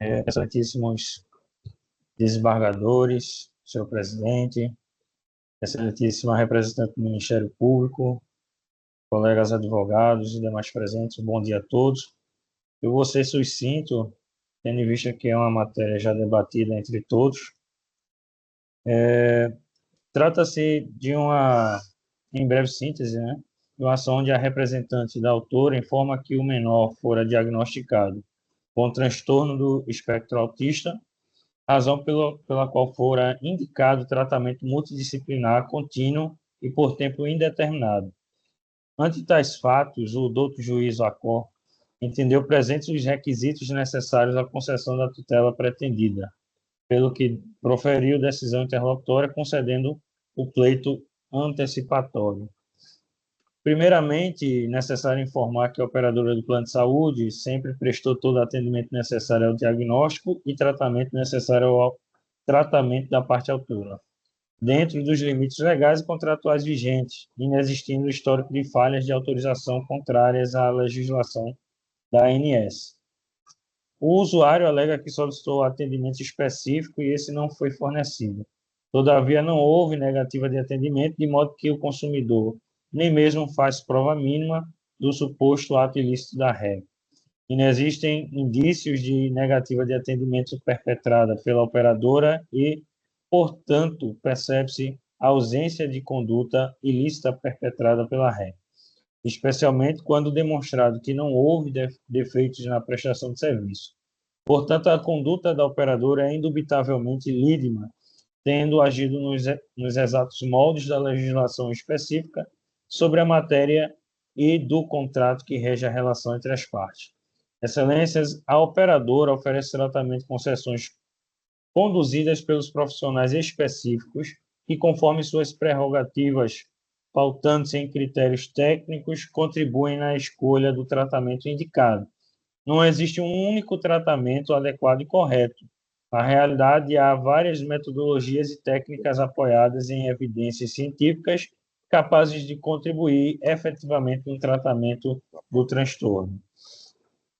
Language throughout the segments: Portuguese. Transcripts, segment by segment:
excelentíssimos desembargadores, senhor presidente, excelentíssima representante do Ministério Público, colegas advogados e demais presentes, bom dia a todos. Eu vou ser sucinto, tendo em vista que é uma matéria já debatida entre todos. Trata-se de uma, em breve síntese, de uma ação onde a representante da autora informa que o menor fora diagnosticado com transtorno do espectro autista, razão pela qual fora indicado tratamento multidisciplinar contínuo e por tempo indeterminado. Ante tais fatos, o douto juiz Acor entendeu presentes os requisitos necessários à concessão da tutela pretendida, pelo que proferiu decisão interlocutória concedendo o pleito antecipatório. Primeiramente, necessário informar que a operadora do plano de saúde sempre prestou todo o atendimento necessário ao diagnóstico e tratamento necessário ao tratamento da parte autora, dentro dos limites legais e contratuais vigentes, inexistindo histórico de falhas de autorização contrárias à legislação da ANS. O usuário alega que solicitou atendimento específico e esse não foi fornecido. Todavia, não houve negativa de atendimento, de modo que o consumidor nem mesmo faz prova mínima do suposto ato ilícito da ré. E não existem indícios de negativa de atendimento perpetrada pela operadora e, portanto, percebe-se a ausência de conduta ilícita perpetrada pela ré, especialmente quando demonstrado que não houve defeitos na prestação de serviço. Portanto, a conduta da operadora é indubitavelmente lídima, tendo agido nos exatos moldes da legislação específica sobre a matéria e do contrato que rege a relação entre as partes. Excelências, a operadora oferece tratamento com sessões conduzidas pelos profissionais específicos que, conforme suas prerrogativas, pautando-se em critérios técnicos, contribuem na escolha do tratamento indicado. Não existe um único tratamento adequado e correto. Na realidade, há várias metodologias e técnicas apoiadas em evidências científicas capazes de contribuir efetivamente no tratamento do transtorno.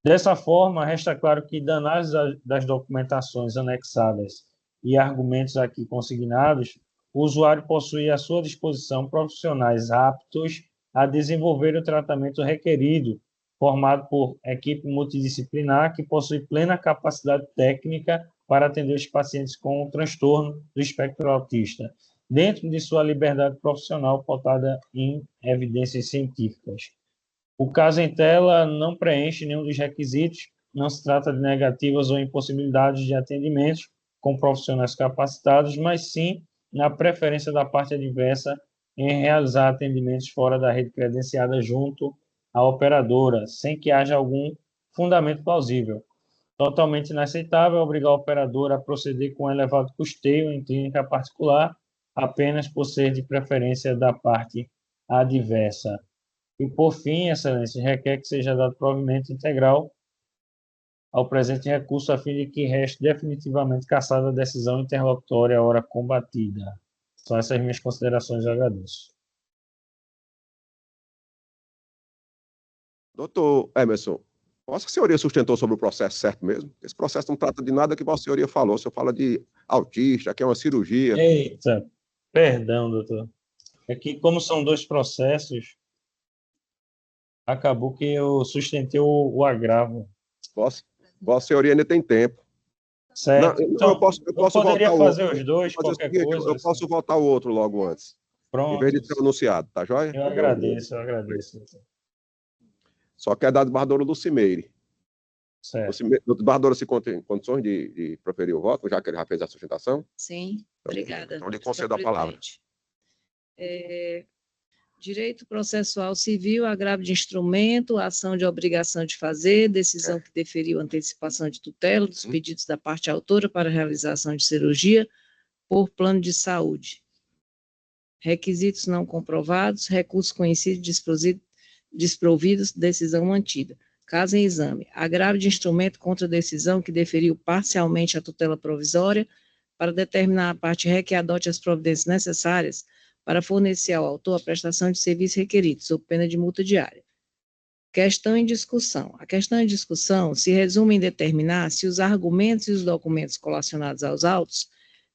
Dessa forma, resta claro que, da análise das documentações anexadas e argumentos aqui consignados, o usuário possui à sua disposição profissionais aptos a desenvolver o tratamento requerido, formado por equipe multidisciplinar que possui plena capacidade técnica para atender os pacientes com o transtorno do espectro autista, dentro de sua liberdade profissional pautada em evidências científicas. O caso em tela não preenche nenhum dos requisitos, não se trata de negativas ou impossibilidades de atendimentos com profissionais capacitados, mas sim na preferência da parte adversa em realizar atendimentos fora da rede credenciada junto à operadora, sem que haja algum fundamento plausível. Totalmente inaceitável obrigar a operadora a proceder com elevado custeio em clínica particular, apenas por ser de preferência da parte adversa. E, por fim, Excelência, requer que seja dado provimento integral ao presente recurso a fim de que reste definitivamente cassada a decisão interlocutória à hora combatida. São essas minhas considerações, eu agradeço. Doutor Emerson, Vossa Senhoria sustentou sobre o processo certo mesmo? Esse processo não trata de nada que Vossa Senhoria falou. O senhor fala de autista, que é uma cirurgia. Eita, perdão, doutor. É que, como são dois processos, acabou que eu sustentei o agravo. Vossa Senhoria ainda tem tempo. Certo. Não, então, eu posso poderia votar fazer outro. os dois, qualquer coisa. Eu posso votar o outro logo antes. Pronto. Em vez de ser anunciado, tá joia? Eu agradeço. Doutor. Só que é da desembargadora Lucimeire. Certo. O desembargador se encontra em condições de proferir o voto, já que ele já fez a sustentação? Sim, obrigada. Então, lhe concedo a palavra. Direito processual civil, agravo de instrumento, ação de obrigação de fazer, decisão que deferiu antecipação de tutela dos pedidos da parte autora para realização de cirurgia por plano de saúde. Requisitos não comprovados, recurso conhecido desprovidos, decisão mantida. Caso em exame, agravo de instrumento contra a decisão que deferiu parcialmente a tutela provisória para determinar a parte ré que adote as providências necessárias para fornecer ao autor a prestação de serviço requerido, sob pena de multa diária. Questão em discussão. A questão em discussão se resume em determinar se os argumentos e os documentos colacionados aos autos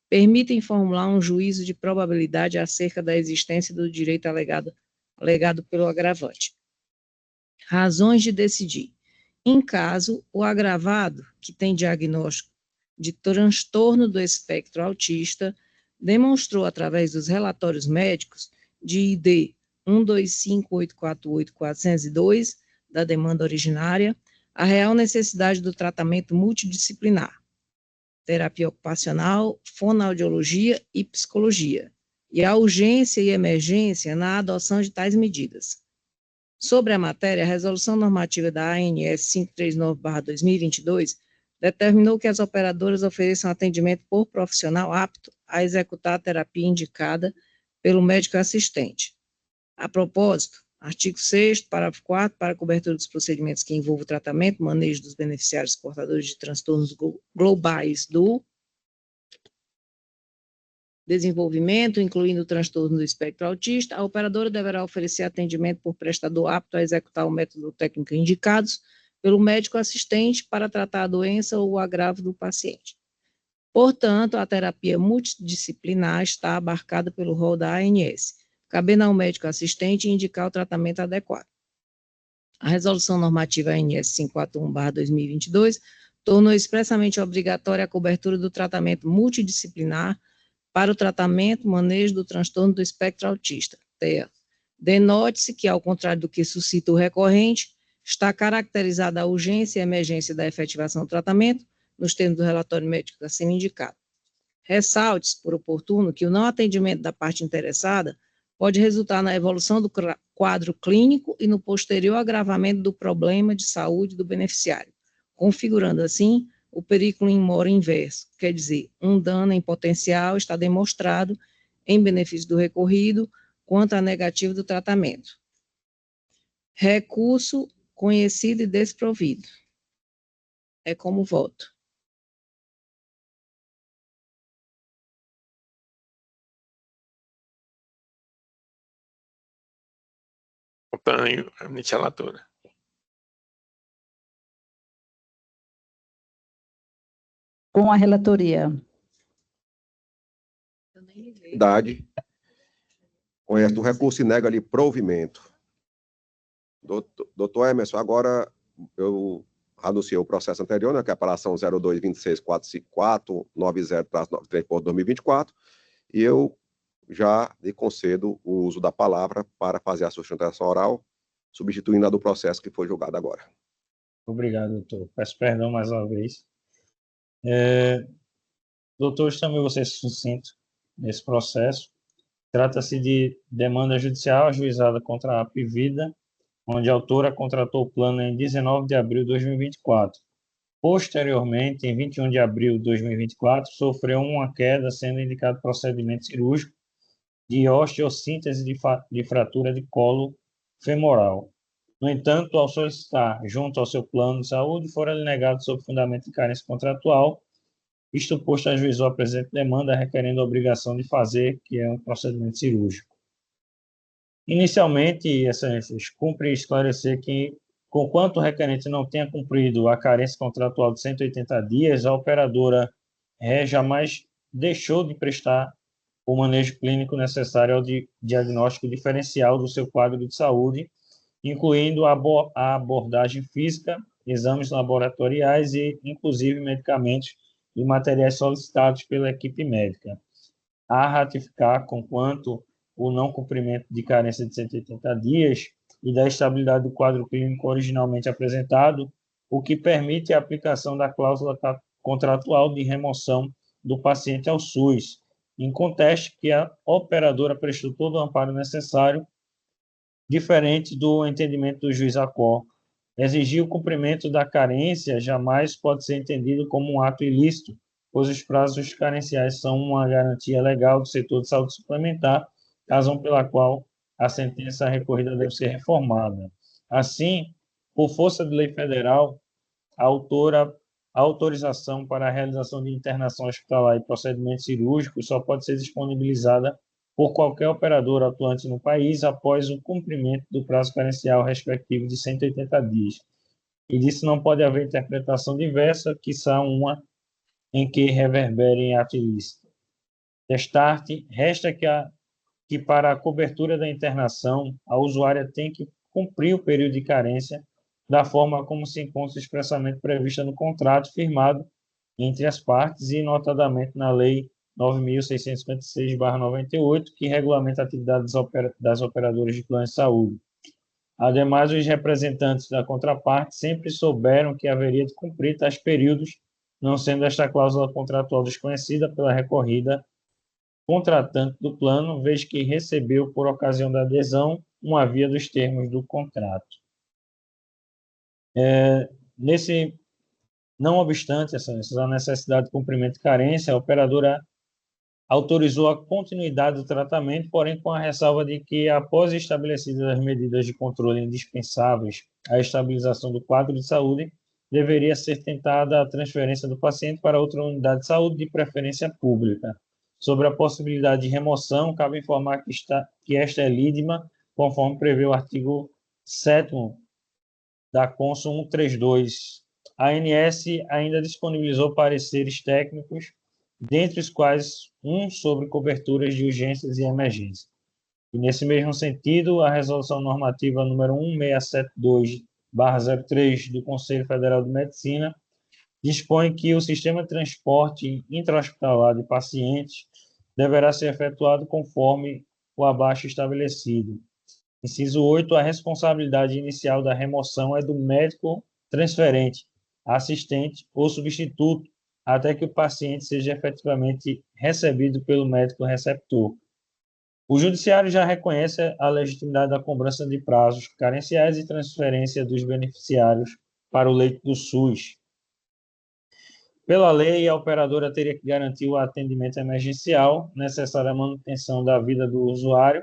permitem formular um juízo de probabilidade acerca da existência do direito alegado pelo agravante. Razões de decidir. Em caso, o agravado, que tem diagnóstico de transtorno do espectro autista, demonstrou através dos relatórios médicos de ID 125848402 da demanda originária, a real necessidade do tratamento multidisciplinar, terapia ocupacional, fonoaudiologia e psicologia, e a urgência e emergência na adoção de tais medidas. Sobre a matéria, a resolução normativa da ANS 539/2022 determinou que as operadoras ofereçam atendimento por profissional apto a executar a terapia indicada pelo médico assistente. A propósito, artigo 6º, parágrafo 4º, para a cobertura dos procedimentos que envolvam o tratamento e manejo dos beneficiários portadores de transtornos globais do desenvolvimento, incluindo o transtorno do espectro autista, a operadora deverá oferecer atendimento por prestador apto a executar o método técnico indicados pelo médico assistente para tratar a doença ou o agravo do paciente. Portanto, a terapia multidisciplinar está abarcada pelo rol da ANS, cabendo ao médico assistente indicar o tratamento adequado. A resolução normativa ANS 541/2022 tornou expressamente obrigatória a cobertura do tratamento multidisciplinar para o tratamento e manejo do transtorno do espectro autista, TEA. Denote-se que, ao contrário do que suscita o recorrente, está caracterizada a urgência e emergência da efetivação do tratamento, nos termos do relatório médico acima indicado. Ressalte-se, por oportuno, que o não atendimento da parte interessada pode resultar na evolução do quadro clínico e no posterior agravamento do problema de saúde do beneficiário, configurando, assim, o perículo in mora inverso, quer dizer, um dano em potencial está demonstrado em benefício do recorrido quanto à negativa do tratamento. Recurso conhecido e desprovido. É como voto. Acompanho a relatora. Com a relatoria. Idade. Conhece o recurso e nega ali provimento. Doutor Emerson, agora eu anunciei o processo anterior, né, que é a apelação 0226454990/93/2024, e eu já lhe concedo o uso da palavra para fazer a sustentação oral, substituindo a do processo que foi julgado agora. Obrigado, doutor. Peço perdão mais uma vez. Doutor, também vou ser sucinto nesse processo. Trata-se de demanda judicial ajuizada contra a Apvida, onde a autora contratou o plano em 19 de abril de 2024. Posteriormente, em 21 de abril de 2024, sofreu uma queda, sendo indicado procedimento cirúrgico de osteossíntese de fratura de colo femoral. No entanto, ao solicitar junto ao seu plano de saúde, fora-lhe negado sob fundamento de carência contratual, isto posto, ajuizou a presente demanda, requerendo a obrigação de fazer, que é um procedimento cirúrgico. Inicialmente, cumpre esclarecer que, conquanto o requerente não tenha cumprido a carência contratual de 180 dias, a operadora jamais deixou de prestar o manejo clínico necessário ao diagnóstico diferencial do seu quadro de saúde, incluindo a abordagem física, exames laboratoriais e, inclusive, medicamentos e materiais solicitados pela equipe médica. A ratificar, conquanto o não cumprimento de carência de 180 dias e da estabilidade do quadro clínico originalmente apresentado, o que permite a aplicação da cláusula contratual de remoção do paciente ao SUS, em contexto que a operadora prestou todo o amparo necessário, diferente do entendimento do juiz ACOR. Exigir o cumprimento da carência jamais pode ser entendido como um ato ilícito, pois os prazos carenciais são uma garantia legal do setor de saúde suplementar, razão pela qual a sentença recorrida deve ser reformada. Assim, por força de lei federal, a autorização para a realização de internação hospitalar e procedimentos cirúrgicos só pode ser disponibilizada por qualquer operador atuante no país após o cumprimento do prazo carencial respectivo de 180 dias. E disso não pode haver interpretação diversa, quiçá uma em que reverbere em ato ilícito. Destarte, resta que para a cobertura da internação, a usuária tem que cumprir o período de carência da forma como se encontra expressamente prevista no contrato firmado entre as partes e, notadamente, na Lei 9.656/98, que regulamenta a atividade das operadoras de plano de saúde. Ademais, os representantes da contraparte sempre souberam que haveria de cumprir tais períodos, não sendo esta cláusula contratual desconhecida pela recorrida contratante do plano, vez que recebeu, por ocasião da adesão, uma via dos termos do contrato. Não obstante essa necessidade de cumprimento de carência, a operadora autorizou a continuidade do tratamento, porém com a ressalva de que, após estabelecidas as medidas de controle indispensáveis à estabilização do quadro de saúde, deveria ser tentada a transferência do paciente para outra unidade de saúde, de preferência pública. Sobre a possibilidade de remoção, cabe informar que esta é lídima, conforme prevê o artigo 7º da Consul 132. A ANS ainda disponibilizou pareceres técnicos, dentre os quais um sobre coberturas de urgências e emergências. E, nesse mesmo sentido, a Resolução Normativa número 1672/03 do Conselho Federal de Medicina dispõe que o sistema de transporte intra-hospitalar de pacientes deverá ser efetuado conforme o abaixo estabelecido. Inciso 8, a responsabilidade inicial da remoção é do médico transferente, assistente ou substituto, até que o paciente seja efetivamente recebido pelo médico receptor. O Judiciário já reconhece a legitimidade da cobrança de prazos carenciais e transferência dos beneficiários para o leito do SUS. Pela lei, a operadora teria que garantir o atendimento emergencial necessário à manutenção da vida do usuário,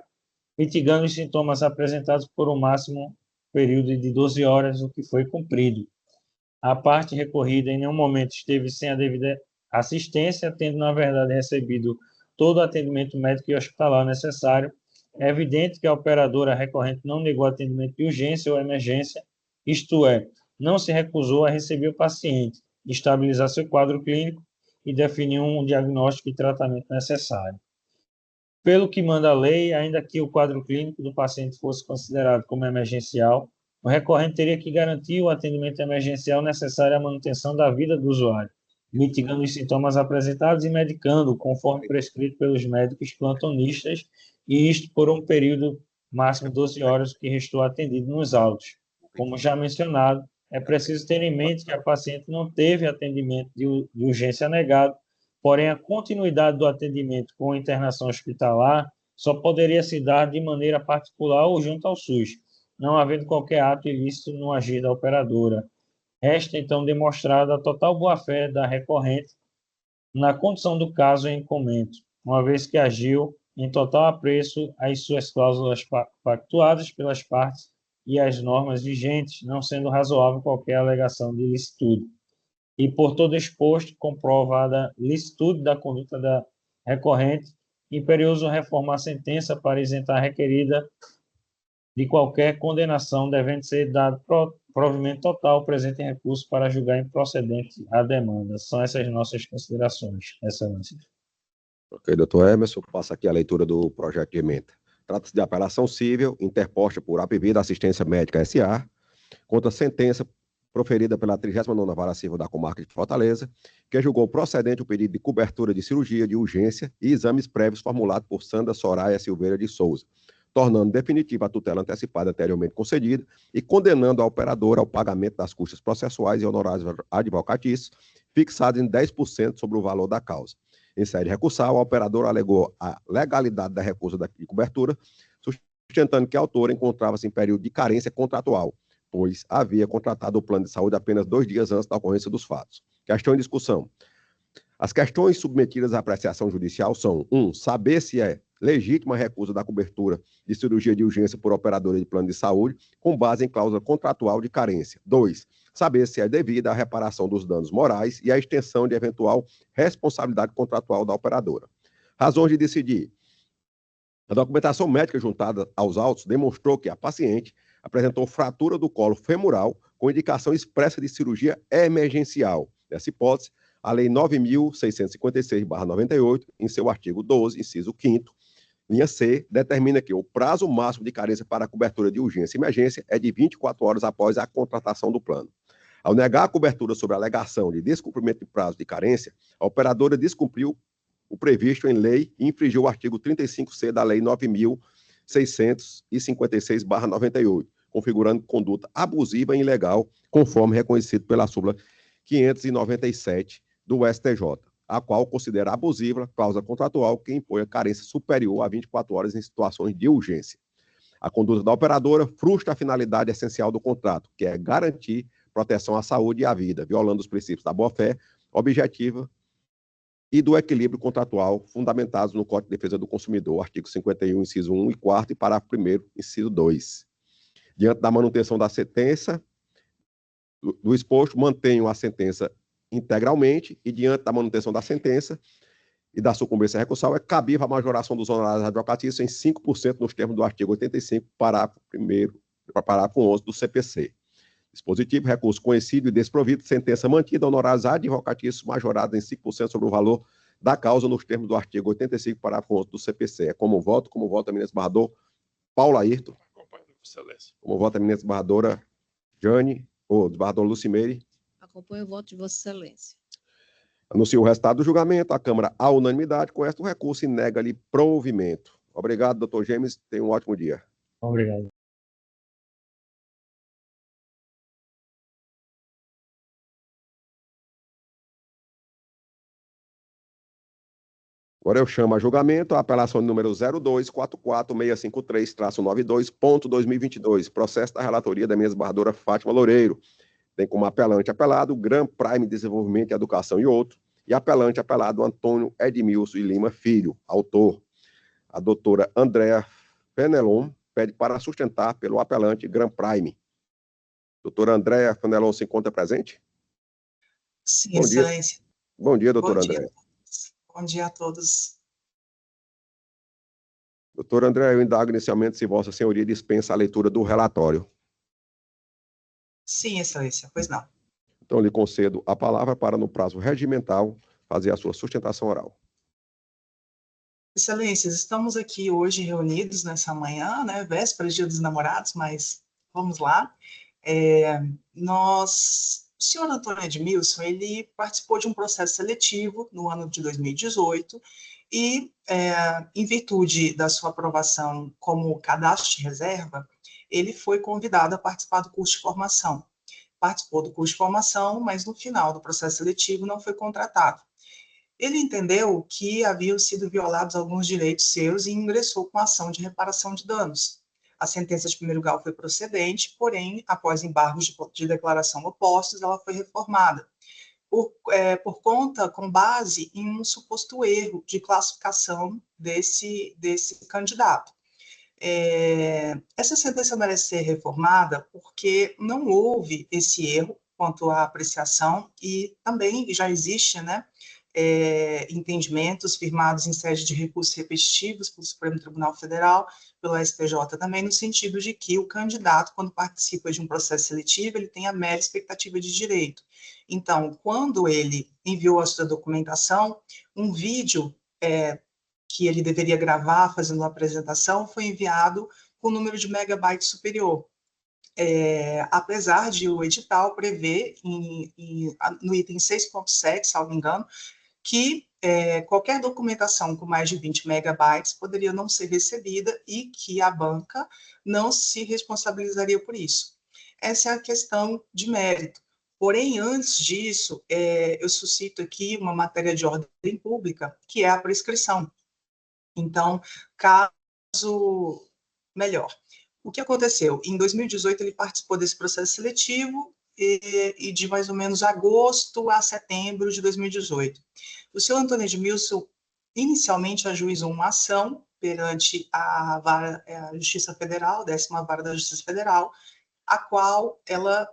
mitigando os sintomas apresentados por um máximo período de 12 horas, o que foi cumprido. A parte recorrida em nenhum momento esteve sem a devida assistência, tendo, na verdade, recebido todo o atendimento médico e hospitalar necessário. É evidente que a operadora recorrente não negou atendimento de urgência ou emergência, isto é, não se recusou a receber o paciente, estabilizar seu quadro clínico e definir um diagnóstico e tratamento necessário. Pelo que manda a lei, ainda que o quadro clínico do paciente fosse considerado como emergencial, o recorrente teria que garantir o atendimento emergencial necessário à manutenção da vida do usuário, mitigando os sintomas apresentados e medicando, conforme prescrito pelos médicos plantonistas, e isto por um período máximo de 12 horas, que restou atendido nos autos. Como já mencionado, é preciso ter em mente que a paciente não teve atendimento de urgência negado, porém a continuidade do atendimento com internação hospitalar só poderia se dar de maneira particular ou junto ao SUS, não havendo qualquer ato ilícito no agir da operadora. Resta, então, demonstrada a total boa-fé da recorrente na condução do caso em comento, uma vez que agiu em total apreço às suas cláusulas pactuadas pelas partes e às normas vigentes, não sendo razoável qualquer alegação de ilicitude. E, por todo exposto, comprovada licitude da conduta da recorrente, imperioso reformar a sentença para isentar a requerida de qualquer condenação, devendo ser dado provimento total presente em recurso para julgar improcedente a demanda. São essas nossas considerações, Excelência. Ok, doutor Emerson, passa aqui a leitura do projeto de emenda. Trata-se de apelação civil interposta por APV da Assistência Médica S.A. contra a sentença proferida pela 39ª Vara Civil da Comarca de Fortaleza, que julgou procedente o pedido de cobertura de cirurgia de urgência e exames prévios formulado por Sandra Soraya Silveira de Souza, tornando definitiva a tutela antecipada anteriormente concedida e condenando a operadora ao pagamento das custas processuais e honorários advocatícios, fixados em 10% sobre o valor da causa. Em sede recursal, a operadora alegou a legalidade da recusa de cobertura, sustentando que a autora encontrava-se em período de carência contratual, pois havia contratado o plano de saúde apenas 2 dias antes da ocorrência dos fatos. Questão em discussão. As questões submetidas à apreciação judicial são: 1. Saber se é legítima a recusa da cobertura de cirurgia de urgência por operadora de plano de saúde, com base em cláusula contratual de carência. 2. Saber se é devida a reparação dos danos morais e a extensão de eventual responsabilidade contratual da operadora. Razões de decidir. A documentação médica juntada aos autos demonstrou que a paciente apresentou fratura do colo femoral com indicação expressa de cirurgia emergencial. Nessa hipótese, a Lei 9.656/98, em seu artigo 12, inciso 5º, linha C, determina que o prazo máximo de carência para a cobertura de urgência e emergência é de 24 horas após a contratação do plano. Ao negar a cobertura sobre a alegação de descumprimento de prazo de carência, a operadora descumpriu o previsto em lei e infringiu o artigo 35C da Lei 9.656/98, configurando conduta abusiva e ilegal, conforme reconhecido pela súmula 597 do STJ, a qual considera abusiva a cláusula contratual que impõe a carência superior a 24 horas em situações de urgência. A conduta da operadora frustra a finalidade essencial do contrato, que é garantir proteção à saúde e à vida, violando os princípios da boa-fé objetiva e do equilíbrio contratual fundamentados no Código de Defesa do Consumidor, artigo 51, inciso 1 e 4º e parágrafo 1º, inciso 2. Diante da manutenção da sentença, do exposto, mantenho a sentença integralmente e, diante da manutenção da sentença e da sucumbência recursal, é cabível a majoração dos honorários advocatícios em 5% nos termos do artigo 85, parágrafo 1º, parágrafo 11 do CPC. Dispositivo, recurso conhecido e desprovido, sentença mantida, honorários advocatícios majorados em 5% sobre o valor da causa nos termos do artigo 85, parágrafo 11 do CPC. É como voto a eminente desembargador Paula Ayrton. Como voto a eminente desembargadora Jane, ou desembargador Lucimeire. Acompanho o voto de Vossa Excelência. Anuncio o resultado do julgamento. A Câmara, à unanimidade, conhece o recurso e nega-lhe provimento. Obrigado, doutor James. Tenha um ótimo dia. Obrigado. Agora eu chamo a julgamento a apelação número 0244653-92.2022, processo da relatoria da minha desembargadora Fátima Loureiro. Tem como apelante apelado Grand Prime Desenvolvimento e Educação e outro, e apelante apelado Antônio Edmilson de Lima Filho, autor. A doutora Andréa Fenelon pede para sustentar pelo apelante Grand Prime. Doutora Andréa Fenelon se encontra presente? Sim, Bom dia. Excelência. Bom dia, doutora Bom dia. Andréa. Bom dia a todos. Doutor André, eu indago inicialmente se Vossa Senhoria dispensa a leitura do relatório. Sim, Excelência, pois não. Então, lhe concedo a palavra para, no prazo regimental, fazer a sua sustentação oral. Excelências, estamos aqui hoje reunidos nessa manhã, né, véspera de Dia dos Namorados, mas vamos lá. O senhor Antônio Edmilson, ele participou de um processo seletivo no ano de 2018 e, em virtude da sua aprovação como cadastro de reserva, ele foi convidado a participar do curso de formação. Participou do curso de formação, mas no final do processo seletivo não foi contratado. Ele entendeu que haviam sido violados alguns direitos seus e ingressou com ação de reparação de danos. A sentença de primeiro grau foi procedente, porém, após embargos de declaração opostos, ela foi reformada, com base em um suposto erro de classificação desse candidato. Essa sentença merece ser reformada porque não houve esse erro quanto à apreciação e também já existe, né, entendimentos firmados em sede de recursos repetitivos pelo Supremo Tribunal Federal, pelo STJ também, no sentido de que o candidato, quando participa de um processo seletivo, ele tem a mera expectativa de direito. Então, quando ele enviou a sua documentação, um vídeo que ele deveria gravar fazendo uma apresentação foi enviado com número de megabytes superior. Apesar de o edital prever, no item 6.7, salvo engano, que qualquer documentação com mais de 20 megabytes poderia não ser recebida e que a banca não se responsabilizaria por isso. Essa é a questão de mérito. Porém, antes disso, eu suscito aqui uma matéria de ordem pública, que é a prescrição. Então, caso melhor. O que aconteceu? Em 2018, ele participou desse processo seletivo e de mais ou menos agosto a setembro de 2018. O senhor Antônio Edmilson inicialmente ajuizou uma ação perante a Justiça Federal, 10ª Vara da Justiça Federal, a qual ela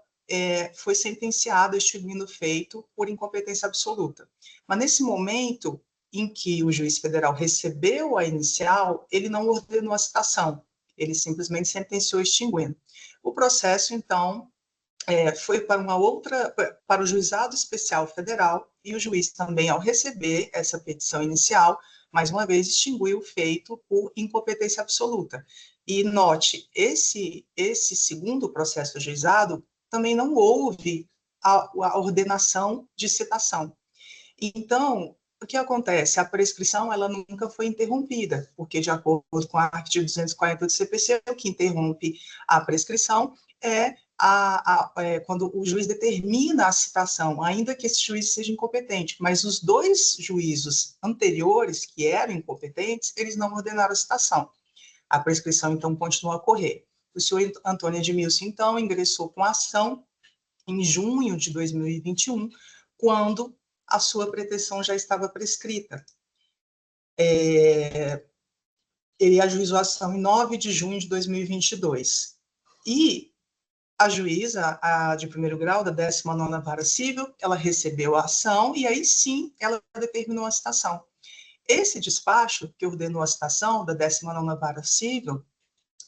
foi sentenciada, extinguindo o feito por incompetência absoluta. Mas, nesse momento, em que o juiz federal recebeu a inicial, ele não ordenou a citação, ele simplesmente sentenciou extinguindo. O processo, então, foi para o Juizado Especial Federal, e o juiz também, ao receber essa petição inicial, mais uma vez extinguiu o feito por incompetência absoluta. E note, esse segundo processo juizado também não houve a ordenação de citação. Então, o que acontece? A prescrição ela nunca foi interrompida, porque, de acordo com o artigo 240 do CPC, o que interrompe a prescrição é quando o juiz determina a citação, ainda que esse juiz seja incompetente, mas os dois juízos anteriores, que eram incompetentes, eles não ordenaram a citação. A prescrição, então, continua a correr. O senhor Antônio Edmilson, então, ingressou com a ação em junho de 2021, quando a sua pretensão já estava prescrita. Ele ajuizou a ação em 9 de junho de 2022. E a juíza, de primeiro grau, da 19ª Vara Civil, ela recebeu a ação e aí sim ela determinou a citação. Esse despacho, que ordenou a citação da 19ª Vara Civil,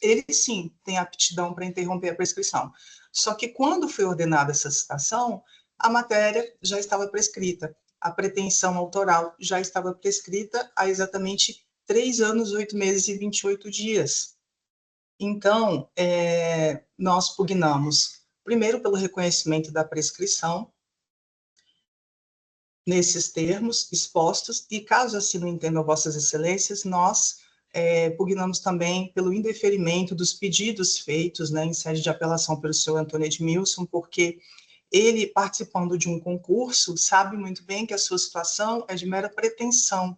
ele sim tem aptidão para interromper a prescrição. Só que quando foi ordenada essa citação, a matéria já estava prescrita. A pretensão autoral já estava prescrita há exatamente 3 anos, 8 meses e 28 dias. Então, nós pugnamos, primeiro, pelo reconhecimento da prescrição, nesses termos expostos, e caso assim não entendam vossas excelências, nós pugnamos também pelo indeferimento dos pedidos feitos, né, em sede de apelação pelo senhor Antônio Edmilson, porque ele, participando de um concurso, sabe muito bem que a sua situação é de mera pretensão,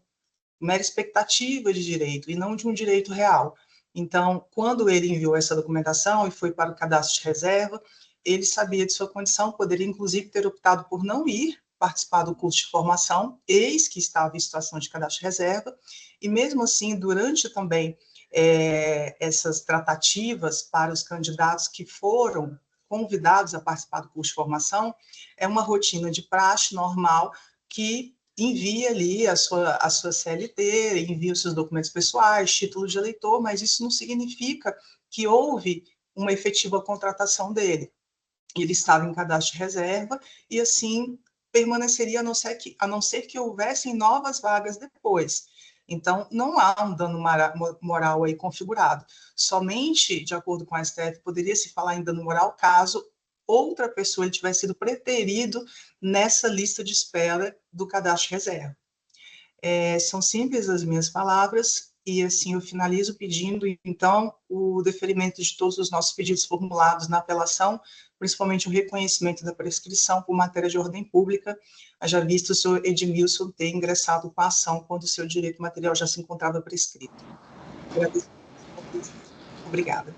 mera expectativa de direito, e não de um direito real. Então, quando ele enviou essa documentação e foi para o cadastro de reserva, ele sabia de sua condição, poderia inclusive ter optado por não ir participar do curso de formação, eis que estava em situação de cadastro de reserva, e mesmo assim, durante também essas tratativas para os candidatos que foram convidados a participar do curso de formação, é uma rotina de praxe normal que envia ali a sua CLT, envia os seus documentos pessoais, título de eleitor, mas isso não significa que houve uma efetiva contratação dele. Ele estava em cadastro de reserva e, assim, permaneceria a não ser que houvessem novas vagas depois. Então, não há um dano moral aí configurado. Somente, de acordo com a STF, poderia se falar em dano moral caso outra pessoa tivesse sido preterido nessa lista de espera do cadastro de reserva. São simples as minhas palavras, e assim eu finalizo pedindo, então, o deferimento de todos os nossos pedidos formulados na apelação, principalmente o reconhecimento da prescrição por matéria de ordem pública, haja visto o senhor Edmilson ter ingressado com a ação quando o seu direito material já se encontrava prescrito. Agradeço. Obrigada.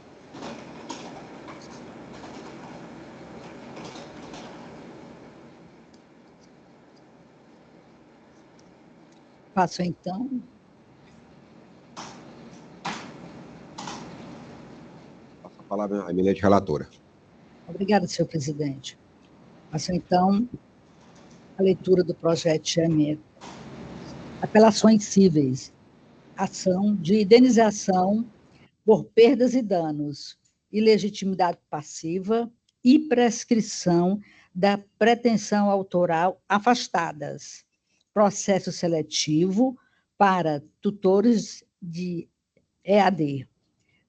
Passo, então. Passa a palavra à eminente relatora. Obrigada, senhor presidente. Passo, então, a leitura do projeto de emenda. Apelações cíveis. Ação de indenização por perdas e danos, ilegitimidade passiva e prescrição da pretensão autoral afastadas. Processo seletivo para tutores de EAD.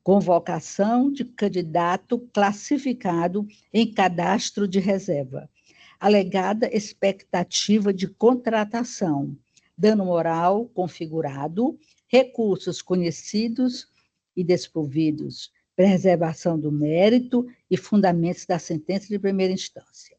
Convocação de candidato classificado em cadastro de reserva. Alegada expectativa de contratação. Dano moral configurado. Recursos conhecidos e desprovidos. Preservação do mérito e fundamentos da sentença de primeira instância.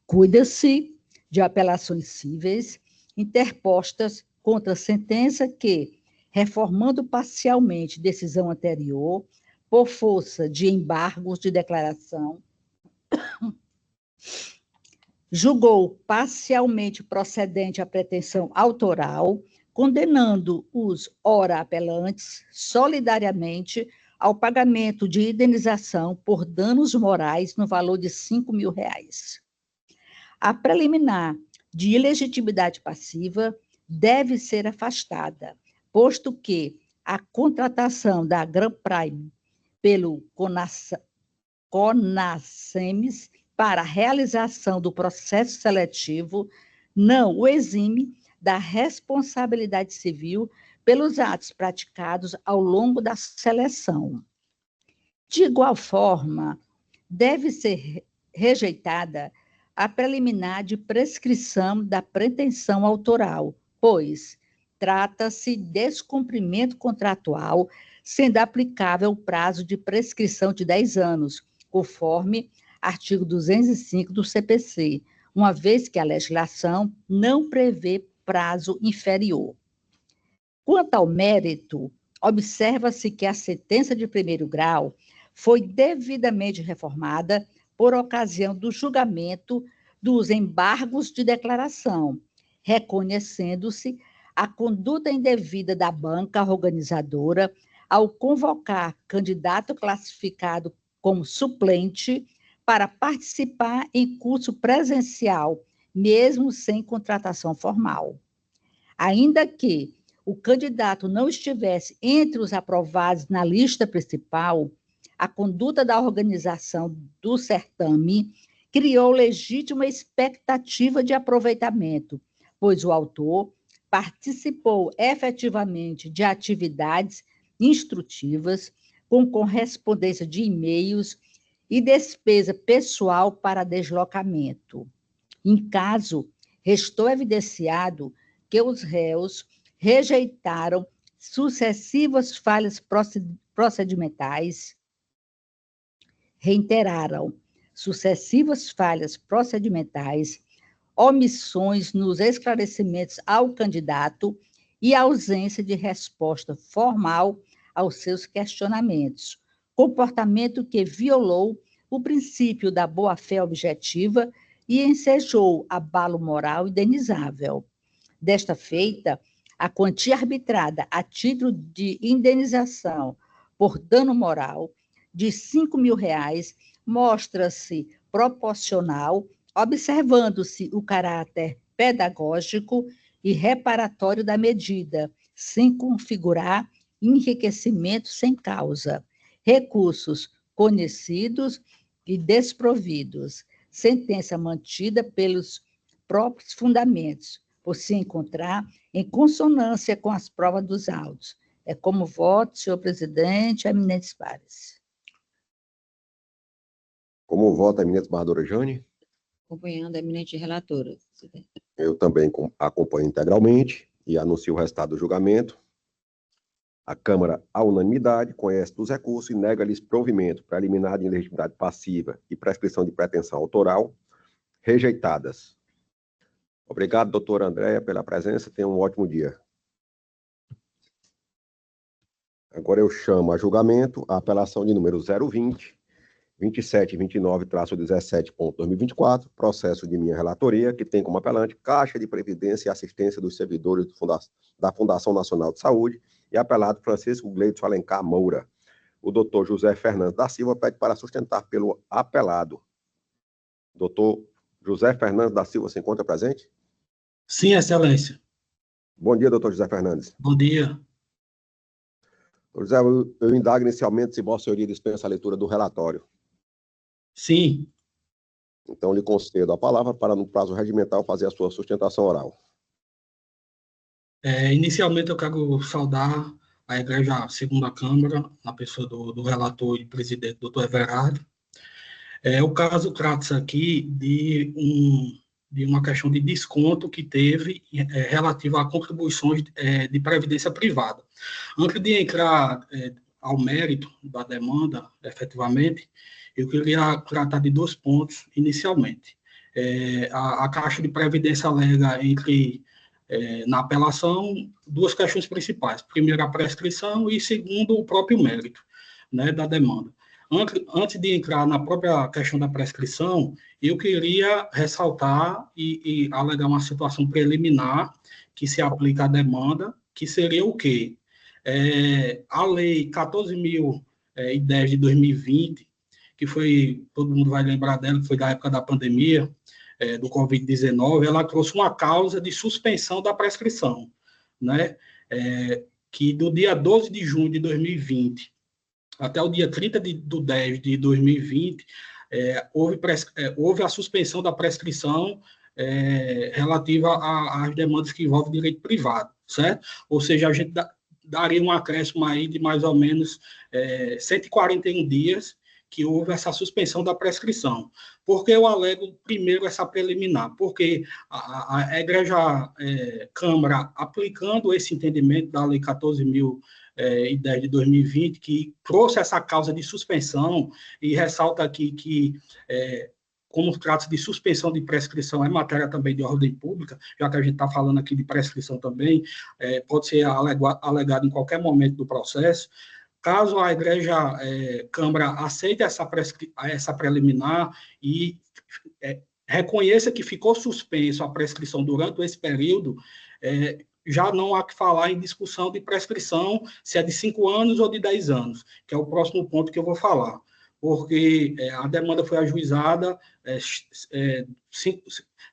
Cuida-se de apelações cíveis interpostas contra a sentença que, reformando parcialmente decisão anterior, por força de embargos de declaração, julgou parcialmente procedente a pretensão autoral, condenando os ora apelantes solidariamente ao pagamento de indenização por danos morais no valor de R$5.000. A preliminar de ilegitimidade passiva deve ser afastada, posto que a contratação da Gran Prime pelo CONASEMES para a realização do processo seletivo não o exime da responsabilidade civil pelos atos praticados ao longo da seleção. De igual forma, deve ser rejeitada a preliminar de prescrição da pretensão autoral, pois trata-se de descumprimento contratual, sendo aplicável o prazo de prescrição de 10 anos, conforme artigo 205 do CPC, uma vez que a legislação não prevê prazo inferior. Quanto ao mérito, observa-se que a sentença de primeiro grau foi devidamente reformada por ocasião do julgamento dos embargos de declaração, reconhecendo-se a conduta indevida da banca organizadora ao convocar candidato classificado como suplente para participar em curso presencial, mesmo sem contratação formal. Ainda que o candidato não estivesse entre os aprovados na lista principal, a conduta da organização do certame criou legítima expectativa de aproveitamento, pois o autor participou efetivamente de atividades instrutivas, com correspondência de e-mails e despesa pessoal para deslocamento. Em caso, restou evidenciado que os réus rejeitaram sucessivas falhas procedimentais, reiteraram sucessivas falhas procedimentais, omissões nos esclarecimentos ao candidato e ausência de resposta formal aos seus questionamentos, comportamento que violou o princípio da boa-fé objetiva e ensejou abalo moral indenizável. Desta feita, a quantia arbitrada a título de indenização por dano moral de R$5.000 mostra-se proporcional, observando-se o caráter pedagógico e reparatório da medida, sem configurar enriquecimento sem causa, recursos conhecidos e desprovidos, sentença mantida pelos próprios fundamentos, por se encontrar em consonância com as provas dos autos. É como voto, senhor presidente, eminentes pares. Como vota a eminente barradora Jane? Acompanhando a eminente relatora, presidente. Eu também acompanho integralmente e anuncio o resultado do julgamento. A Câmara, à unanimidade, conhece dos recursos e nega-lhes provimento preliminar de ilegitimidade passiva e prescrição de pretensão autoral, rejeitadas. Obrigado, doutora Andréia, pela presença. Tenha um ótimo dia. Agora eu chamo a julgamento a apelação de número 020, 2729-17.2024, processo de minha relatoria, que tem como apelante Caixa de Previdência e Assistência dos Servidores da Fundação Nacional de Saúde e apelado Francisco Gleidson Alencar Moura. O doutor José Fernandes da Silva pede para sustentar pelo apelado. Doutor José Fernandes da Silva se encontra presente? Sim, excelência. Bom dia, doutor José Fernandes. Bom dia. Doutor José, eu indago inicialmente se Vossa Senhoria dispensa a leitura do relatório. Sim. Então, lhe concedo a palavra para, no prazo regimental, fazer a sua sustentação oral. Inicialmente, eu quero saudar a Igreja Segunda Câmara, na pessoa do relator e presidente, doutor Everardo. O caso trata-se aqui de uma questão de desconto que teve relativo a contribuições de previdência privada. Antes de entrar ao mérito da demanda, efetivamente, eu queria tratar de 2 pontos inicialmente. A Caixa de Previdência alega na apelação 2 questões principais. Primeiro, a prescrição e, segundo, o próprio mérito, né, da demanda. Antes de entrar na própria questão da prescrição, eu queria ressaltar e alegar uma situação preliminar que se aplica à demanda, que seria o quê? A Lei 14.010 de 2020, que foi, todo mundo vai lembrar dela, que foi da época da pandemia, do Covid-19, ela trouxe uma causa de suspensão da prescrição, né? Que do dia 12 de junho de 2020 até o dia 30 de 10 de 2020, houve a suspensão da prescrição relativa às demandas que envolvem direito privado, certo? Ou seja, a gente daria um acréscimo aí de mais ou menos 141 dias que houve essa suspensão da prescrição. Por que eu alego primeiro essa preliminar? Porque a Igreja Câmara, aplicando esse entendimento da Lei 14.010 de 2020, que trouxe essa causa de suspensão, e ressalta aqui que, como trata-se de suspensão de prescrição, é matéria também de ordem pública, já que a gente está falando aqui de prescrição também, pode ser alegado em qualquer momento do processo. Caso a Igreja Câmara aceite essa preliminar e reconheça que ficou suspenso a prescrição durante esse período, já não há que falar em discussão de prescrição, se é de 5 anos ou de 10 anos, que é o próximo ponto que eu vou falar. Porque a demanda foi ajuizada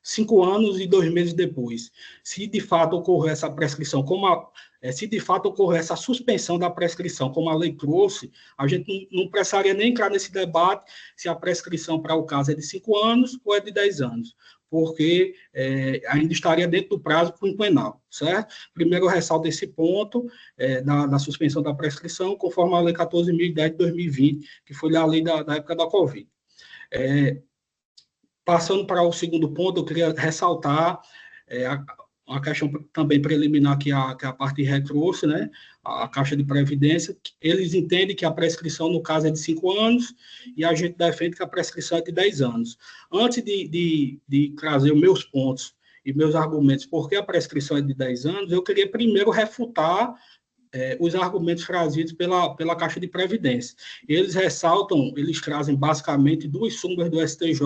5 anos e 2 meses depois. Se de fato ocorrer essa prescrição, se de fato ocorrer essa suspensão da prescrição, como a lei trouxe, a gente não precisaria nem entrar nesse debate se a prescrição para o caso é de 5 anos ou é de 10 anos, porque ainda estaria dentro do prazo quinquenal, certo? Primeiro eu ressalto esse ponto da suspensão da prescrição, conforme a Lei 14.010 de 2020, que foi a lei da época da Covid. Passando para o segundo ponto, eu queria ressaltar uma questão também preliminar que a parte retrouxe, né? A Caixa de Previdência. Eles entendem que a prescrição, no caso, é de 5 anos e a gente defende que a prescrição é de 10 anos. Antes de trazer os meus pontos e meus argumentos, por que a prescrição é de 10 anos, eu queria primeiro refutar os argumentos trazidos pela Caixa de Previdência. Eles trazem basicamente 2 súmulas do STJ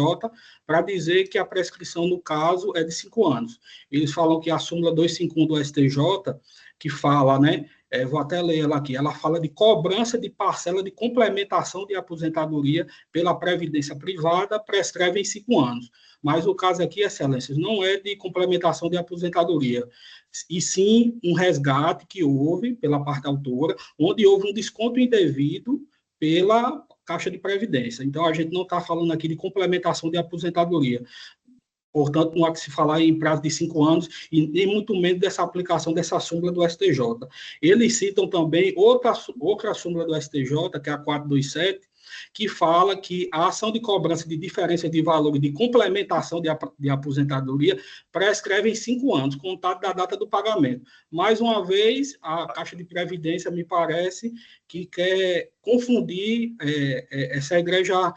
para dizer que a prescrição, no caso, é de 5 anos. Eles falam que a súmula 251 do STJ, que fala, né, vou até ler ela aqui, ela fala de cobrança de parcela de complementação de aposentadoria pela Previdência Privada, prescreve em 5 anos. Mas o caso aqui, Excelências, não é de complementação de aposentadoria, e sim um resgate que houve pela parte autora, onde houve um desconto indevido pela Caixa de Previdência. Então, a gente não está falando aqui de complementação de aposentadoria. Portanto, não há que se falar em prazo de 5 anos, e nem muito menos dessa aplicação dessa súmula do STJ. Eles citam também outra súmula do STJ, que é a 427, que fala que a ação de cobrança de diferença de valor de complementação de aposentadoria prescreve em 5 anos, contado da data do pagamento. Mais uma vez, a Caixa de Previdência, me parece, que quer confundir essa Igreja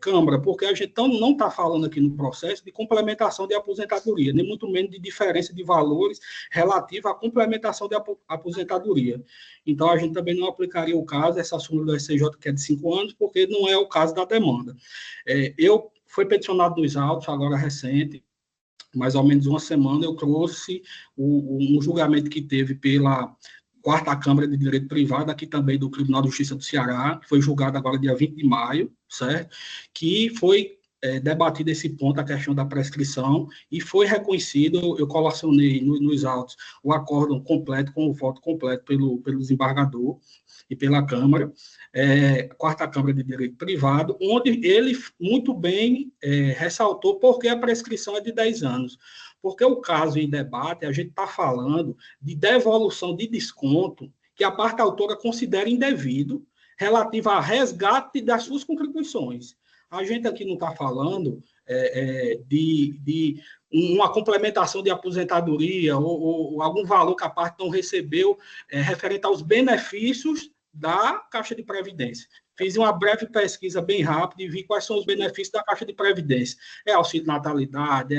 Câmara, porque a gente não está falando aqui no processo de complementação de aposentadoria, nem muito menos de diferença de valores relativa à complementação de aposentadoria. Então, a gente também não aplicaria o caso, essa súmula do STJ, que é de 5 anos, porque não é o caso da demanda. Foi peticionado nos autos, agora recente, mais ou menos uma semana, eu trouxe um julgamento que teve pela 4ª Câmara de Direito Privado, aqui também do Tribunal de Justiça do Ceará, que foi julgado agora dia 20 de maio, certo? Que foi debatido esse ponto, a questão da prescrição, e foi reconhecido, eu colacionei nos autos o acórdão completo, com o voto completo pelo desembargador e pela Câmara, 4ª Câmara de Direito Privado, onde ele muito bem ressaltou por que a prescrição é de 10 anos. Porque o caso em debate, a gente está falando de devolução de desconto que a parte autora considera indevido, relativa a resgate das suas contribuições. A gente aqui não está falando de uma complementação de aposentadoria ou algum valor que a parte não recebeu referente aos benefícios da Caixa de Previdência. Fiz uma breve pesquisa bem rápida e vi quais são os benefícios da Caixa de Previdência. Auxílio natalidade,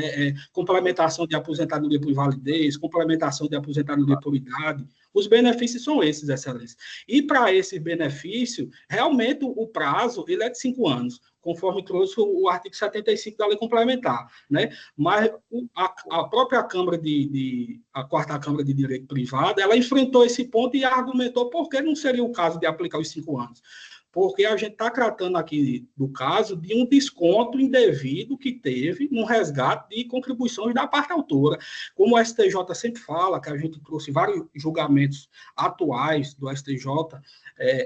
complementação de aposentadoria por invalidez, complementação de aposentadoria por idade. Os benefícios são esses, Excelência. E para esse benefício, realmente o prazo ele é de 5 anos, conforme trouxe o artigo 75 da Lei Complementar, né? Mas a própria Câmara a 4ª Câmara de Direito Privado, ela enfrentou esse ponto e argumentou por que não seria o caso de aplicar os 5 anos. porque a gente está tratando aqui do caso de um desconto indevido que teve no resgate de contribuições da parte autora. Como o STJ sempre fala, que a gente trouxe vários julgamentos atuais do STJ,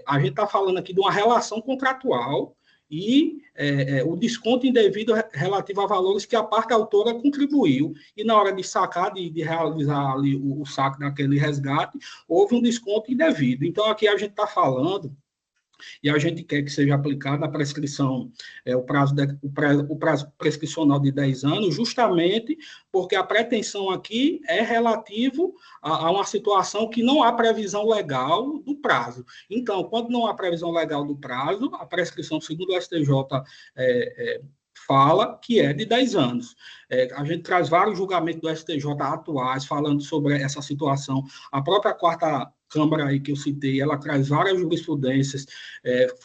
a gente está falando aqui de uma relação contratual e o desconto indevido relativo a valores que a parte autora contribuiu, e na hora de sacar, de realizar ali o saque daquele resgate, houve um desconto indevido. Então, aqui a gente está falando, e a gente quer que seja aplicada a prescrição, o prazo prescricional de 10 anos, justamente porque a pretensão aqui é relativo a uma situação que não há previsão legal do prazo. Então, quando não há previsão legal do prazo, a prescrição, segundo o STJ, fala que é de 10 anos. A gente traz vários julgamentos do STJ atuais falando sobre essa situação. A própria quarta Câmara aí que eu citei, ela traz várias jurisprudências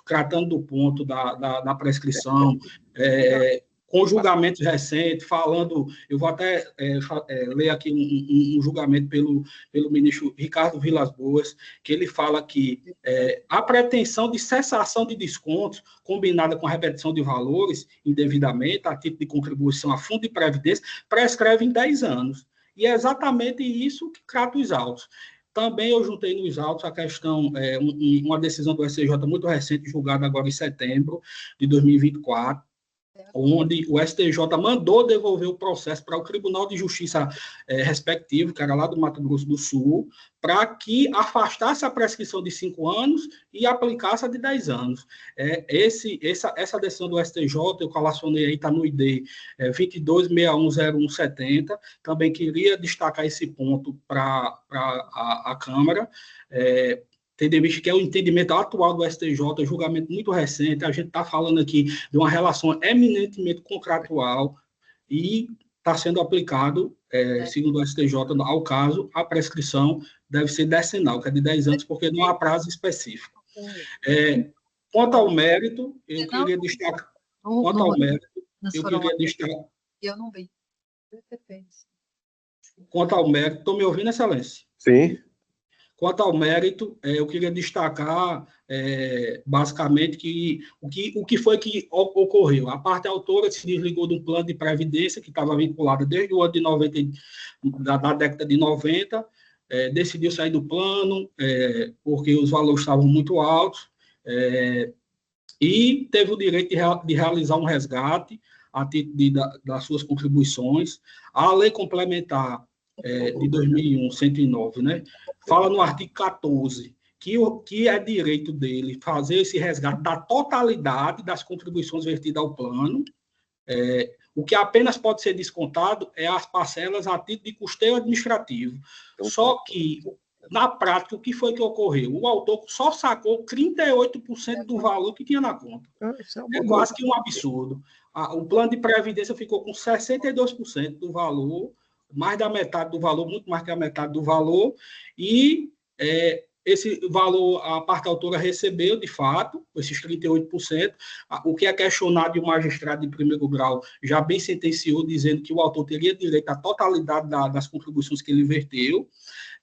tratando do ponto da prescrição, com julgamentos recentes, falando, eu vou até ler aqui um julgamento pelo ministro Ricardo Vilas Boas, que ele fala que a pretensão de cessação de descontos, combinada com a repetição de valores indevidamente, a título de contribuição a fundo de previdência, prescreve em 10 anos. E é exatamente isso que trata os autos. Também eu juntei nos autos a questão, uma decisão do STJ muito recente, julgada agora em setembro de 2024, onde o STJ mandou devolver o processo para o Tribunal de Justiça respectivo, que era lá do Mato Grosso do Sul, para que afastasse a prescrição de 5 anos e aplicasse a de 10 anos. Essa decisão do STJ, eu colacionei aí, está no ID 22610170, também queria destacar esse ponto para a Câmara, tendo em vista que é o entendimento atual do STJ, julgamento muito recente, a gente está falando aqui de uma relação eminentemente contratual e está sendo aplicado, segundo o STJ, ao caso, a prescrição deve ser decenal, que é de 10 anos, porque não há prazo específico. Quanto ao mérito, eu queria destacar... Quanto ao mérito, eu queria destacar... Eu não vi. Quanto ao mérito, estou me ouvindo, Excelência? Sim. Quanto ao mérito, eu queria destacar, basicamente, que o que foi que ocorreu. A parte autora se desligou de um plano de previdência que estava vinculado desde o ano de 90, da década de 90, decidiu sair do plano, porque os valores estavam muito altos, e teve o direito de realizar um resgate a título das suas contribuições. A lei complementar de 2001, 109, né? Fala no artigo 14 que é direito dele fazer esse resgate da totalidade das contribuições vertidas ao plano. O que apenas pode ser descontado é as parcelas a título de custeio administrativo. Só que, na prática, o que foi que ocorreu? O autor só sacou 38% do valor que tinha na conta. É quase que um absurdo. O plano de previdência ficou com 62% do valor, mais da metade do valor, muito mais que a metade do valor, e esse valor a parte autora recebeu, de fato, esses 38%, o que é questionado e o magistrado de primeiro grau já bem sentenciou, dizendo que o autor teria direito à totalidade das contribuições que ele verteu.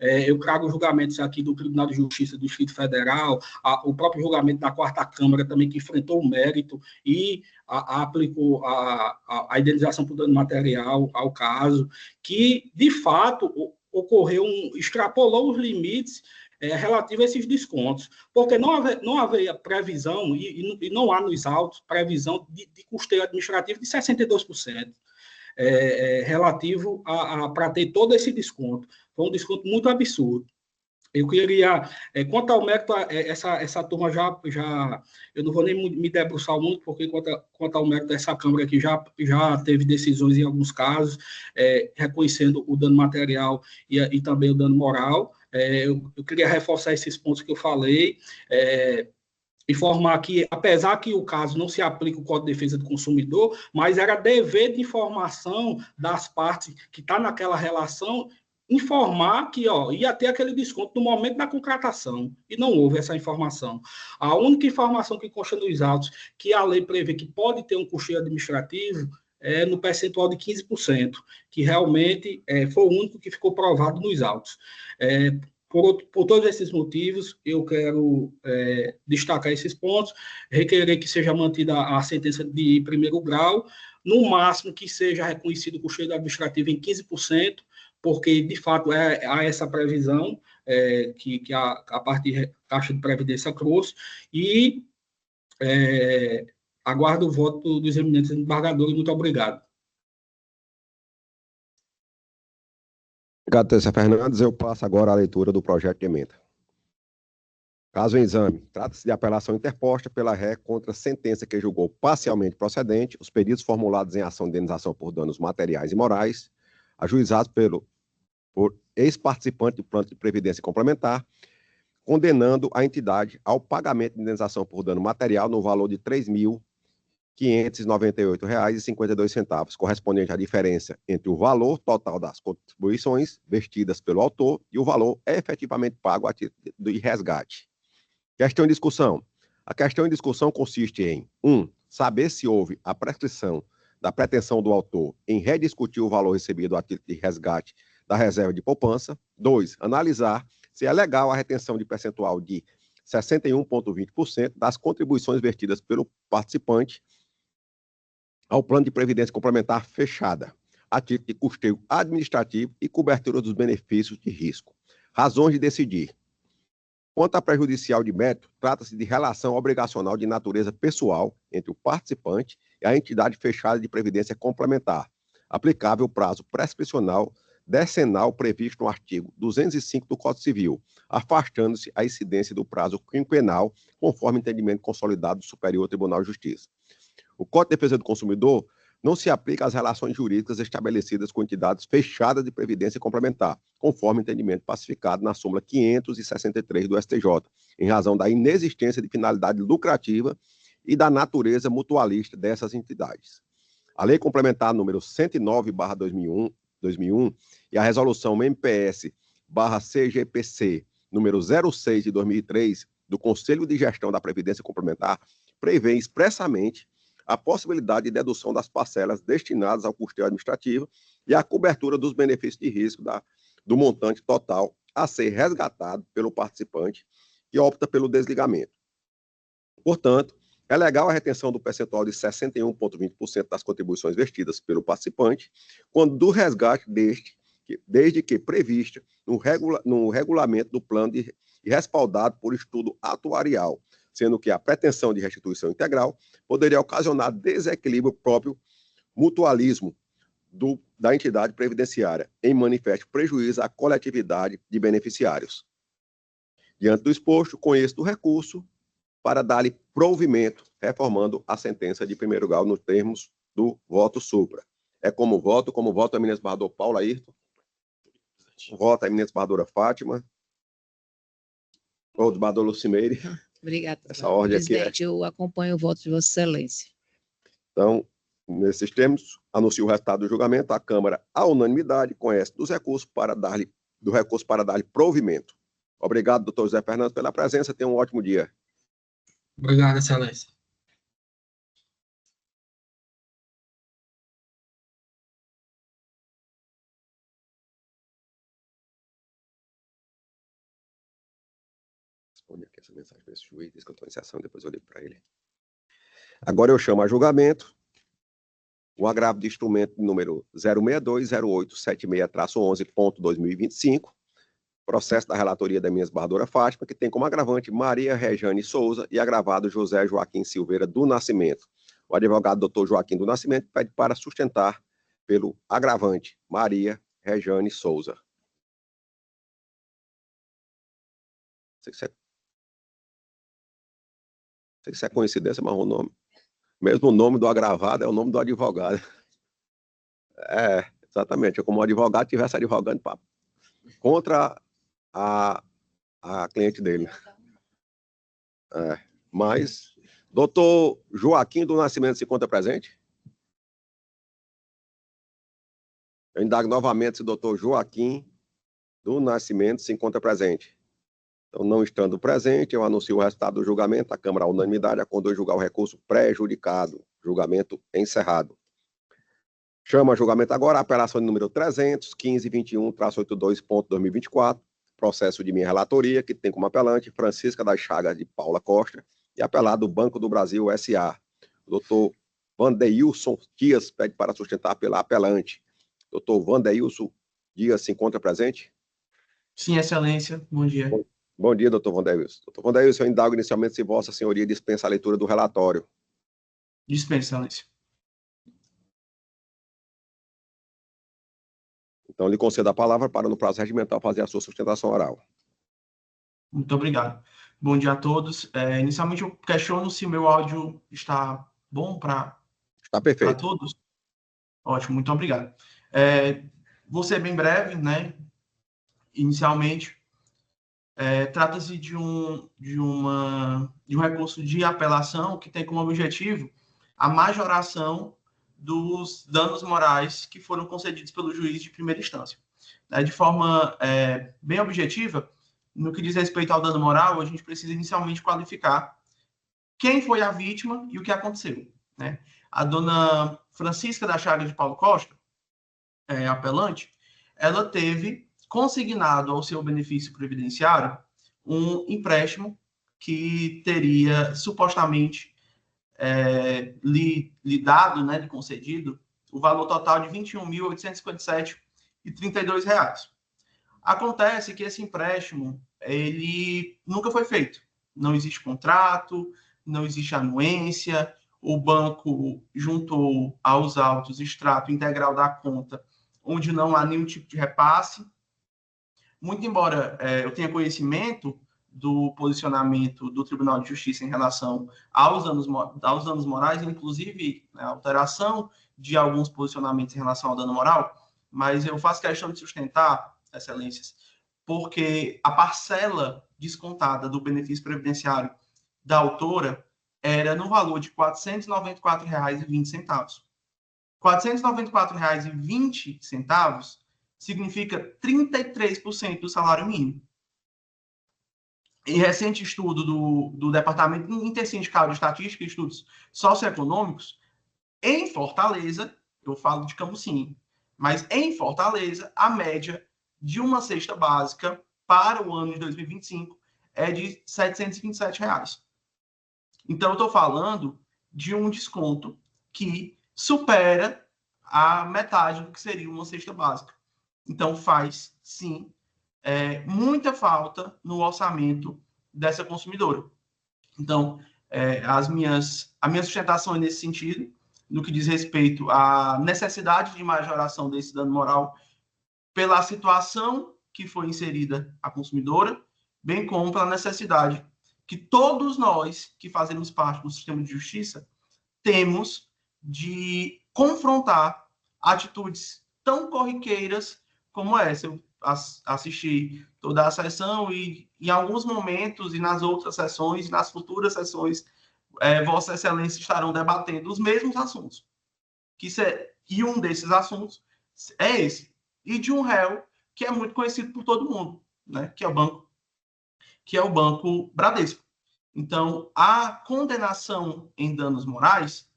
Eu trago julgamentos aqui do Tribunal de Justiça do Distrito Federal, o próprio julgamento da Quarta Câmara também, que enfrentou o mérito e aplicou a indenização por dano material ao caso, que, de fato, extrapolou os limites relativo a esses descontos, porque não havia previsão, e não há nos autos previsão de custeio administrativo de 62%, relativo para ter todo esse desconto. Foi um desconto muito absurdo. Eu queria, quanto ao mérito, essa turma já eu não vou nem me debruçar muito, porque quanto ao mérito dessa Câmara aqui já teve decisões em alguns casos, reconhecendo o dano material e também o dano moral. Eu queria reforçar esses pontos que eu falei, informar que, apesar que o caso não se aplica o Código de Defesa do Consumidor, mas era dever de informação das partes que está naquela relação, informar que ia ter aquele desconto no momento da contratação, e não houve essa informação. A única informação que consta nos autos que a lei prevê que pode ter um custeio administrativo é no percentual de 15%, que realmente foi o único que ficou provado nos autos. Por todos esses motivos, eu quero destacar esses pontos, requerer que seja mantida a sentença de primeiro grau, no máximo que seja reconhecido o custeio administrativo em 15%, porque, de fato, há essa previsão que a parte de Caixa de Previdência trouxe, e aguardo o voto dos eminentes embargadores. Muito obrigado. Obrigado, Tessa Fernandes. Eu passo agora a leitura do projeto de emenda. Caso em exame, trata-se de apelação interposta pela ré contra a sentença que julgou parcialmente procedente os pedidos formulados em ação de indenização por danos materiais e morais, ajuizados por ex-participante do plano de previdência complementar, condenando a entidade ao pagamento de indenização por dano material no valor de R$ 3.598,52, correspondente à diferença entre o valor total das contribuições vestidas pelo autor e o valor efetivamente pago a título de resgate. Questão em discussão. A questão em discussão consiste em 1. Saber se houve a prescrição da pretensão do autor em rediscutir o valor recebido a título de resgate da reserva de poupança. 2. Analisar se é legal a retenção de percentual de 61,20% das contribuições vestidas pelo participante ao plano de previdência complementar fechada, a título de custeio administrativo e cobertura dos benefícios de risco. Razões de decidir. Quanto à prejudicial de mérito, trata-se de relação obrigacional de natureza pessoal entre o participante e a entidade fechada de previdência complementar, aplicável o prazo prescricional decenal previsto no artigo 205 do Código Civil, afastando-se a incidência do prazo quinquenal, conforme entendimento consolidado do Superior Tribunal de Justiça. O Código de Defesa do Consumidor não se aplica às relações jurídicas estabelecidas com entidades fechadas de previdência complementar, conforme entendimento pacificado na súmula 563 do STJ, em razão da inexistência de finalidade lucrativa e da natureza mutualista dessas entidades. A Lei Complementar número 109/2001 e a Resolução MPS/CGPC número 06 de 2003 do Conselho de Gestão da Previdência Complementar prevêem expressamente a possibilidade de dedução das parcelas destinadas ao custeio administrativo e à cobertura dos benefícios de risco do montante total a ser resgatado pelo participante que opta pelo desligamento. Portanto, é legal a retenção do percentual de 61,20% das contribuições vestidas pelo participante, quando do resgate desde que prevista no regulamento do plano e respaldado por estudo atuarial, sendo que a pretensão de restituição integral poderia ocasionar desequilíbrio próprio mutualismo da entidade previdenciária, em manifesto prejuízo à coletividade de beneficiários. Diante do exposto, conheço do recurso para dar-lhe provimento, reformando a sentença de primeiro grau nos termos do voto supra. É como voto a eminente embargador Paulo Ayrton, voto a eminente embargadora Fátima, ou do embargador Lucimeire. Obrigada. Essa ordem presidente, aqui eu acompanho o voto de Vossa Excelência. Então, nesses termos, anuncio o resultado do julgamento. A Câmara, à unanimidade, conhece do recurso para dar-lhe provimento. Obrigado, doutor José Fernandes, pela presença. Tenha um ótimo dia. Obrigado, Excelência. Responde aqui essa mensagem para esse juiz, diz que eu estou em sessão, depois eu ligo para ele. Agora eu chamo a julgamento o agravo de instrumento número 0620876-11.2025, processo da relatoria da eminente embargadora Fátima, que tem como agravante Maria Rejane Souza e agravado José Joaquim Silveira do Nascimento. O advogado doutor Joaquim do Nascimento pede para sustentar pelo agravante Maria Rejane Souza. Sei que isso é coincidência, mas o nome. Mesmo o nome do agravado é o nome do advogado. É, exatamente. É como o advogado estivesse advogando contra a cliente dele. É, mas, doutor Joaquim do Nascimento se encontra presente? Eu indago novamente se o doutor Joaquim do Nascimento se encontra presente. Então, não estando presente, eu anuncio o resultado do julgamento. A Câmara, à unanimidade, acordou julgar o recurso pré-judicado. Julgamento encerrado. Chama a julgamento agora a apelação de número 315.21/82.2024, processo de minha relatoria, que tem como apelante Francisca das Chagas de Paula Costa e apelado Banco do Brasil S.A. O doutor Vandeilson Dias pede para sustentar pela apelante. Doutor Vandeilson Dias se encontra presente? Sim, excelência. Bom dia. Bom dia, doutor Vandeilson. Doutor Vandeilson, eu indago inicialmente se Vossa Senhoria dispensa a leitura do relatório. Dispensa, excelência. Então, lhe concedo a palavra para, no prazo regimental, fazer a sua sustentação oral. Muito obrigado. Bom dia a todos. Inicialmente, eu questiono se o meu áudio está bom para todos. Ótimo, muito obrigado. Vou ser bem breve, né? Inicialmente, trata-se de um recurso de apelação que tem como objetivo a majoração dos danos morais que foram concedidos pelo juiz de primeira instância. De forma bem objetiva, no que diz respeito ao dano moral, a gente precisa inicialmente qualificar quem foi a vítima e o que aconteceu, né? A dona Francisca das Chagas de Paulo Costa, apelante, ela teve consignado ao seu benefício previdenciário um empréstimo que teria supostamente lhe dado, né, lhe concedido, o valor total de R$ 21.857,32. Acontece que esse empréstimo ele nunca foi feito. Não existe contrato, não existe anuência, o banco juntou aos autos extrato integral da conta, onde não há nenhum tipo de repasse. Muito embora eu tenha conhecimento do posicionamento do Tribunal de Justiça em relação aos danos morais, inclusive a alteração de alguns posicionamentos em relação ao dano moral, mas eu faço questão de sustentar, excelências, porque a parcela descontada do benefício previdenciário da autora era no valor de R$ 494,20. R$ 494,20 significa 33% do salário mínimo. Em recente estudo do Departamento Intersindical de Estatística e Estudos Socioeconômicos, em Fortaleza, eu falo de Camusim, mas em Fortaleza, a média de uma cesta básica para o ano de 2025 é de R$ 727. Então, eu estou falando de um desconto que supera a metade do que seria uma cesta básica. Então, faz, sim, muita falta no orçamento dessa consumidora. Então, a minha sustentação é nesse sentido, no que diz respeito à necessidade de majoração desse dano moral pela situação que foi inserida a consumidora, bem como pela necessidade que todos nós que fazemos parte do sistema de justiça temos de confrontar atitudes tão corriqueiras como essa. Eu assisti toda a sessão e, em alguns momentos, e nas outras sessões, nas futuras sessões, Vossa Excelência estarão debatendo os mesmos assuntos. E um desses assuntos é esse. E de um réu que é muito conhecido por todo mundo, né? Que é o Banco Bradesco. Então, a condenação em danos morais,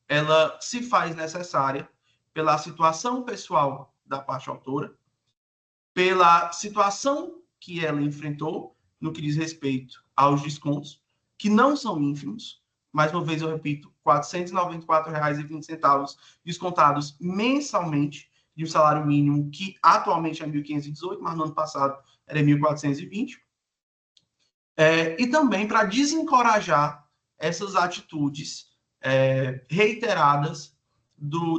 ela se faz necessária pela situação pessoal da parte autora, pela situação que ela enfrentou no que diz respeito aos descontos, que não são ínfimos, mais uma vez eu repito, R$ 494,20 descontados mensalmente de um salário mínimo que atualmente é 1.518, mas no ano passado era 1.420. E também para desencorajar essas atitudes reiteradas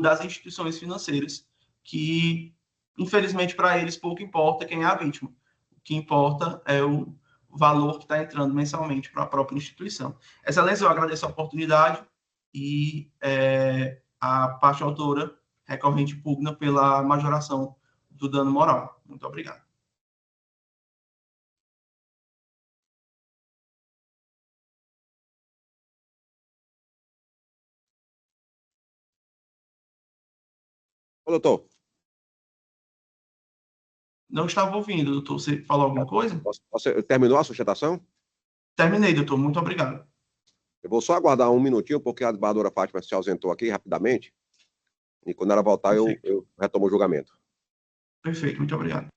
das instituições financeiras, que, infelizmente, para eles pouco importa quem é a vítima. O que importa é o valor que está entrando mensalmente para a própria instituição. Excelência, eu agradeço a oportunidade e a parte autora recorrente pugna pela majoração do dano moral. Muito obrigado. Ô, doutor. Não estava ouvindo, doutor. Você falou alguma coisa? Você terminou a sustentação? Terminei, doutor. Muito obrigado. Eu vou só aguardar um minutinho, porque a desembargadora Fátima se ausentou aqui rapidamente. E quando ela voltar, eu retomo o julgamento. Perfeito. Muito obrigado.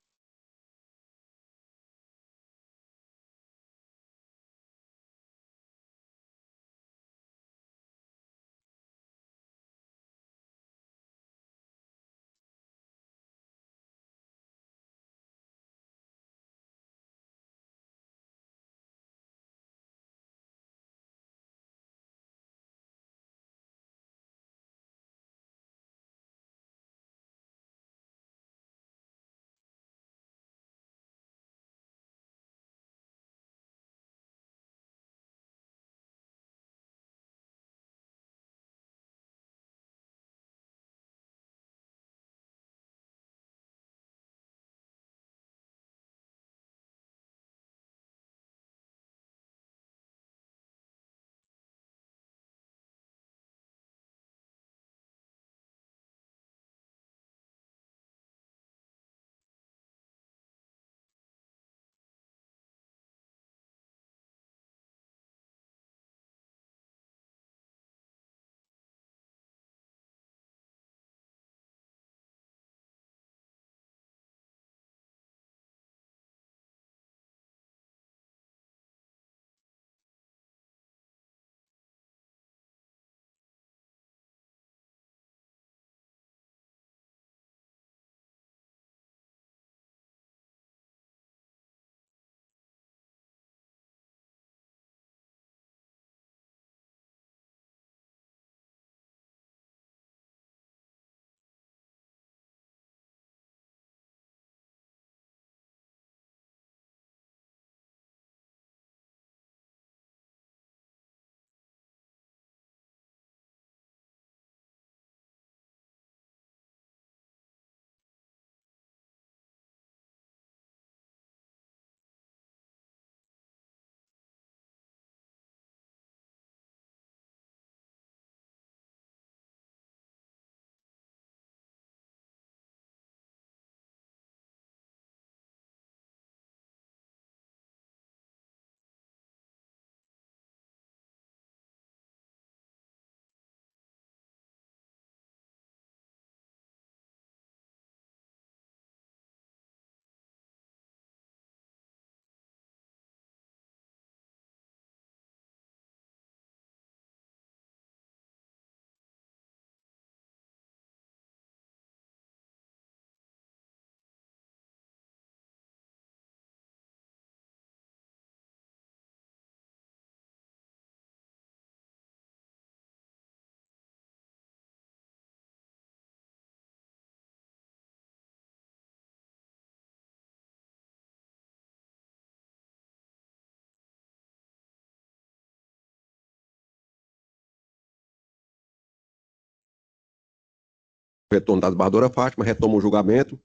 retorno da desembargadora Fátima, retomo o julgamento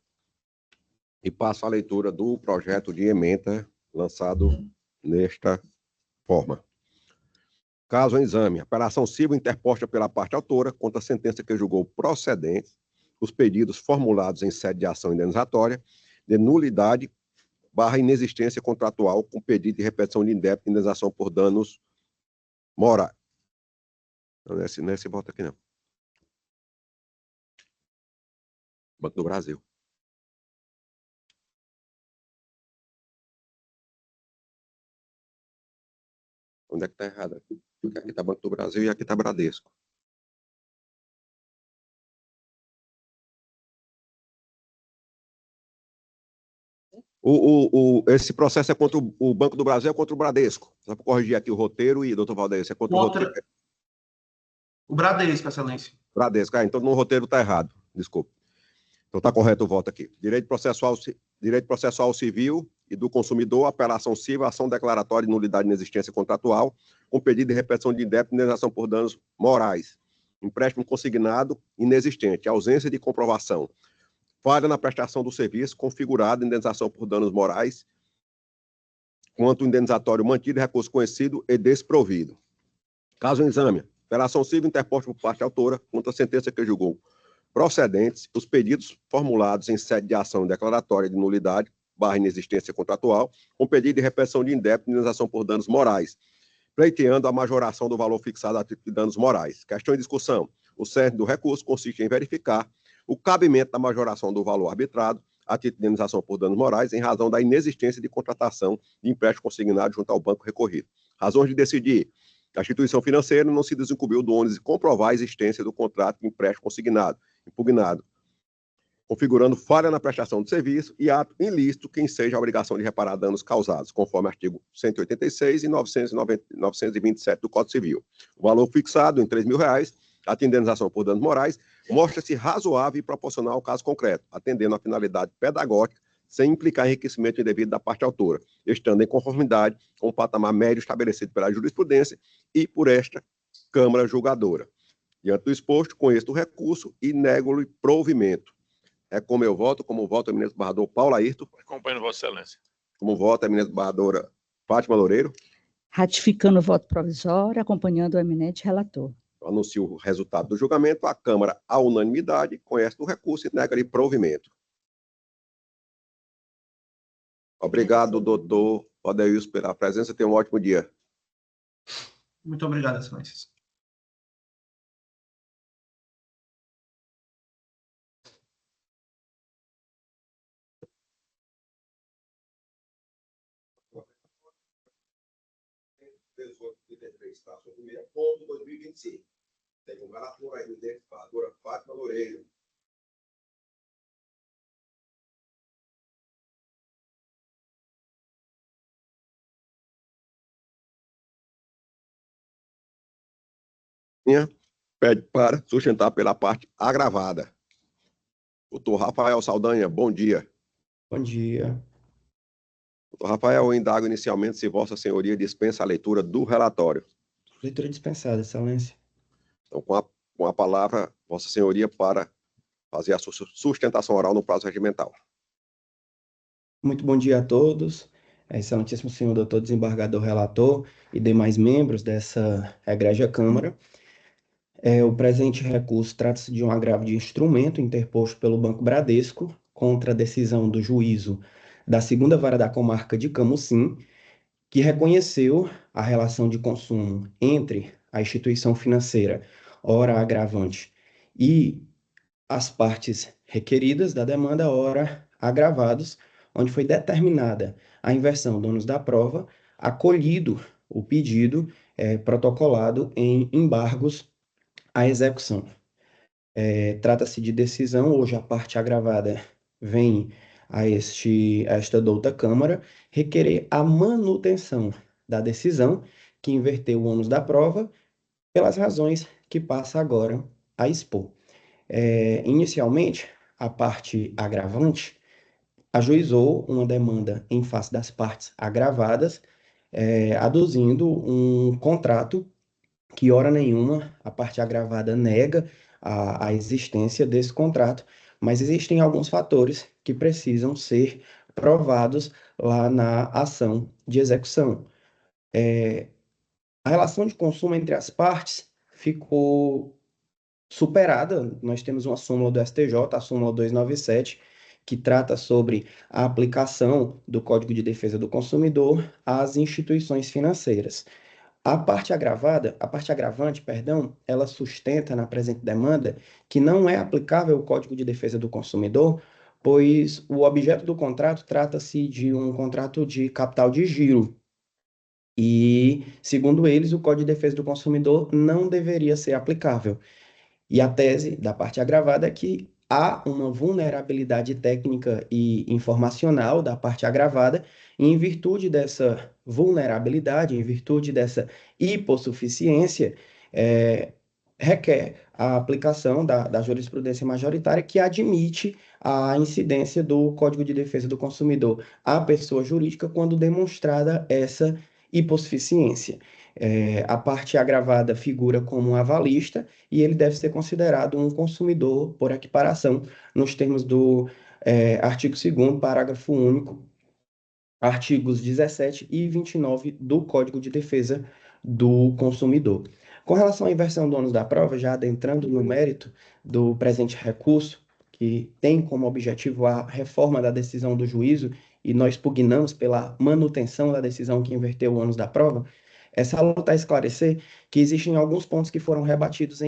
e passo a leitura do projeto de ementa lançado nesta forma. Caso em exame, apelação civil interposta pela parte autora contra a sentença que julgou procedentes os pedidos formulados em sede de ação indenizatória de nulidade / inexistência contratual com pedido de repetição de indébito e indenização por danos morais. Não é esse voto aqui, não. Banco do Brasil. Onde é que está errado? Aqui está Banco do Brasil e aqui está Bradesco. Esse processo é contra o Banco do Brasil, é contra o Bradesco. Só para corrigir aqui o roteiro e, doutor Valdez, é contra o roteiro. O Bradesco, excelência. Bradesco, então no roteiro está errado, desculpa. Então está correto o voto aqui. Direito processual civil e do consumidor, apelação civil, ação declaratória de nulidade e inexistência contratual, com pedido de repetição de indébito e indenização por danos morais. Empréstimo consignado inexistente, ausência de comprovação. Falha na prestação do serviço, configurado indenização por danos morais, quanto indenizatório mantido, recurso conhecido e desprovido. Caso em exame, apelação civil interposta por parte autora contra a sentença que julgou procedentes os pedidos formulados em sede de ação declaratória de nulidade / inexistência contratual, com pedido de repetição de indébito e indenização por danos morais, pleiteando a majoração do valor fixado a título de danos morais. Questão em discussão. O cerne do recurso consiste em verificar o cabimento da majoração do valor arbitrado a título de indenização por danos morais em razão da inexistência de contratação de empréstimo consignado junto ao banco recorrido. Razões de decidir. A instituição financeira não se desincumbiu do ônus de comprovar a existência do contrato de empréstimo consignado, impugnado, configurando falha na prestação de serviço e ato ilícito que enseja a obrigação de reparar danos causados, conforme artigo 186 e 927 do Código Civil. O valor fixado em R$ 3.000, a indenização por danos morais, mostra-se razoável e proporcional ao caso concreto, atendendo à finalidade pedagógica, sem implicar enriquecimento indevido da parte autora, estando em conformidade com o patamar médio estabelecido pela jurisprudência e por esta Câmara Julgadora. Diante do exposto, conheço o recurso e nego-lhe provimento. É como eu voto, como voto a eminente desembargador Paulo Ayrton. Acompanho, Vossa Excelência. Como voto a eminente desembargadora Fátima Loureiro. Ratificando o voto provisório, acompanhando o eminente relator. Eu anuncio o resultado do julgamento. A Câmara, à unanimidade, conhece o recurso e nega-lhe provimento. Obrigado, doutor Odeilson, pela presença. Tenha um ótimo dia. Muito obrigado, excelências. Primeiro ponto, 2025. Tem um relator aí, desembargadora Fátima Loureiro. Pede para sustentar pela parte agravada. Doutor Rafael Saldanha, bom dia. Bom dia. Doutor Rafael, eu indago inicialmente se Vossa Senhoria dispensa a leitura do relatório. Leitura dispensada, excelência. Então, com a palavra, Vossa Senhoria, para fazer a sustentação oral no prazo regimental. Muito bom dia a todos. Excelentíssimo senhor doutor desembargador relator e demais membros dessa egrégia Câmara. O presente recurso trata-se de um agravo de instrumento interposto pelo Banco Bradesco contra a decisão do juízo da 2ª Vara da Comarca de Camusim, que reconheceu a relação de consumo entre a instituição financeira, ora agravante, e as partes requeridas da demanda, ora agravados, onde foi determinada a inversão do ônus da prova, acolhido o pedido protocolado em embargos à execução. Trata-se de decisão, hoje a parte agravada vem a esta douta Câmara requerer a manutenção da decisão que inverteu o ônus da prova pelas razões que passa agora a expor. Inicialmente, a parte agravante ajuizou uma demanda em face das partes agravadas, aduzindo um contrato que, hora nenhuma, a parte agravada nega a existência desse contrato, mas existem alguns fatores que precisam ser provados lá na ação de execução. A relação de consumo entre as partes ficou superada. Nós temos uma súmula do STJ, a súmula 297, que trata sobre a aplicação do Código de Defesa do Consumidor às instituições financeiras. A parte agravante, perdão, ela sustenta na presente demanda que não é aplicável o Código de Defesa do Consumidor, pois o objeto do contrato trata-se de um contrato de capital de giro. E, segundo eles, o Código de Defesa do Consumidor não deveria ser aplicável. E a tese da parte agravada é que há uma vulnerabilidade técnica e informacional da parte agravada, e em virtude dessa vulnerabilidade, em virtude dessa hipossuficiência, requer a aplicação da jurisprudência majoritária que admite a incidência do Código de Defesa do Consumidor à pessoa jurídica quando demonstrada essa hipossuficiência. A parte agravada figura como um avalista e ele deve ser considerado um consumidor por equiparação, nos termos do artigo 2º, parágrafo único, artigos 17 e 29 do Código de Defesa do Consumidor. Com relação à inversão do ônus da prova, já adentrando no mérito do presente recurso, que tem como objetivo a reforma da decisão do juízo, e nós pugnamos pela manutenção da decisão que inverteu o ônus da prova, essa luta a esclarecer que existem alguns pontos que foram rebatidos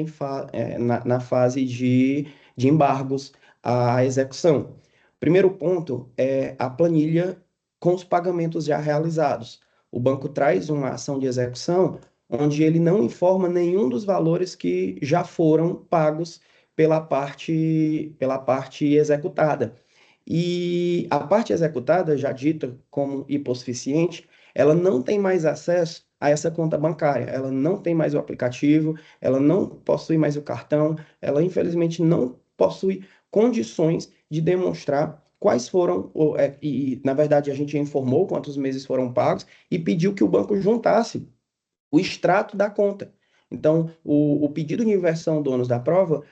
na fase de embargos à execução. Primeiro ponto é a planilha com os pagamentos já realizados. O banco traz uma ação de execução onde ele não informa nenhum dos valores que já foram pagos pela parte executada. E a parte executada, já dita como hipossuficiente, ela não tem mais acesso a essa conta bancária, ela não tem mais o aplicativo, ela não possui mais o cartão, ela infelizmente não possui condições de demonstrar quais foram, na verdade a gente informou quantos meses foram pagos e pediu que o banco juntasse o extrato da conta. Então, o pedido de inversão do ônus da prova,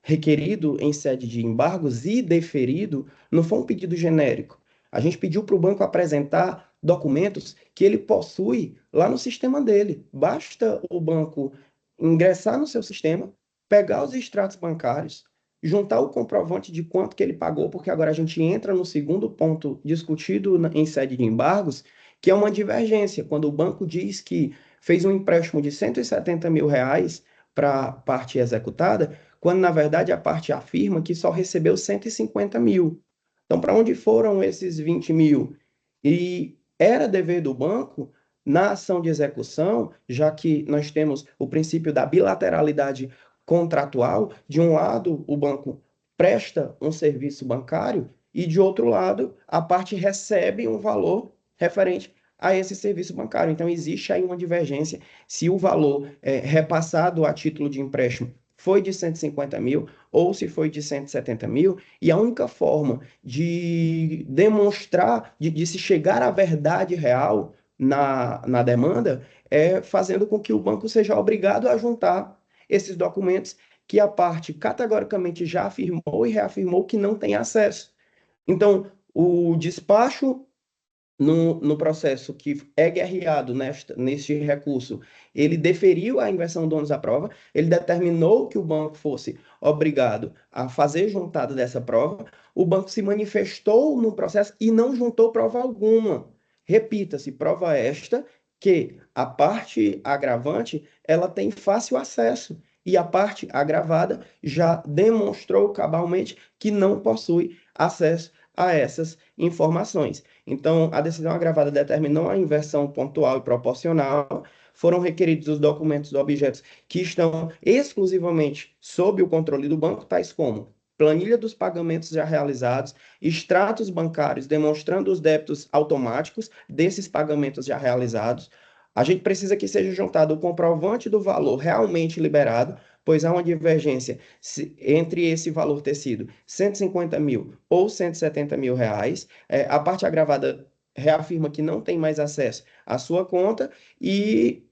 requerido em sede de embargos e deferido, não foi um pedido genérico. A gente pediu para o banco apresentar documentos que ele possui lá no sistema dele. Basta o banco ingressar no seu sistema, pegar os extratos bancários, juntar o comprovante de quanto que ele pagou, porque agora a gente entra no segundo ponto discutido em sede de embargos, que é uma divergência, quando o banco diz que fez um empréstimo de R$170 mil para a parte executada, quando na verdade a parte afirma que só recebeu 150 mil. Então, para onde foram esses 20 mil? E era dever do banco, na ação de execução, já que nós temos o princípio da bilateralidade contratual, de um lado o banco presta um serviço bancário e de outro lado a parte recebe um valor referente a esse serviço bancário. Então existe aí uma divergência se o valor repassado a título de empréstimo foi de 150 mil ou se foi de 170 mil, e a única forma de demonstrar, de se chegar à verdade real na demanda é fazendo com que o banco seja obrigado a juntar esses documentos que a parte categoricamente já afirmou e reafirmou que não tem acesso. Então, o despacho no processo que é guerreado neste recurso, ele deferiu a inversão do ônus da prova, ele determinou que o banco fosse obrigado a fazer juntada dessa prova, o banco se manifestou no processo e não juntou prova alguma. Repita-se, prova esta que a parte agravante ela tem fácil acesso e a parte agravada já demonstrou cabalmente que não possui acesso a essas informações. Então, a decisão agravada determinou a inversão pontual e proporcional, foram requeridos os documentos do objeto que estão exclusivamente sob o controle do banco, tais como planilha dos pagamentos já realizados, extratos bancários demonstrando os débitos automáticos desses pagamentos já realizados. A gente precisa que seja juntado o comprovante do valor realmente liberado, pois há uma divergência entre esse valor ter sido 150 mil ou 170 mil reais. A parte agravada reafirma que não tem mais acesso à sua conta e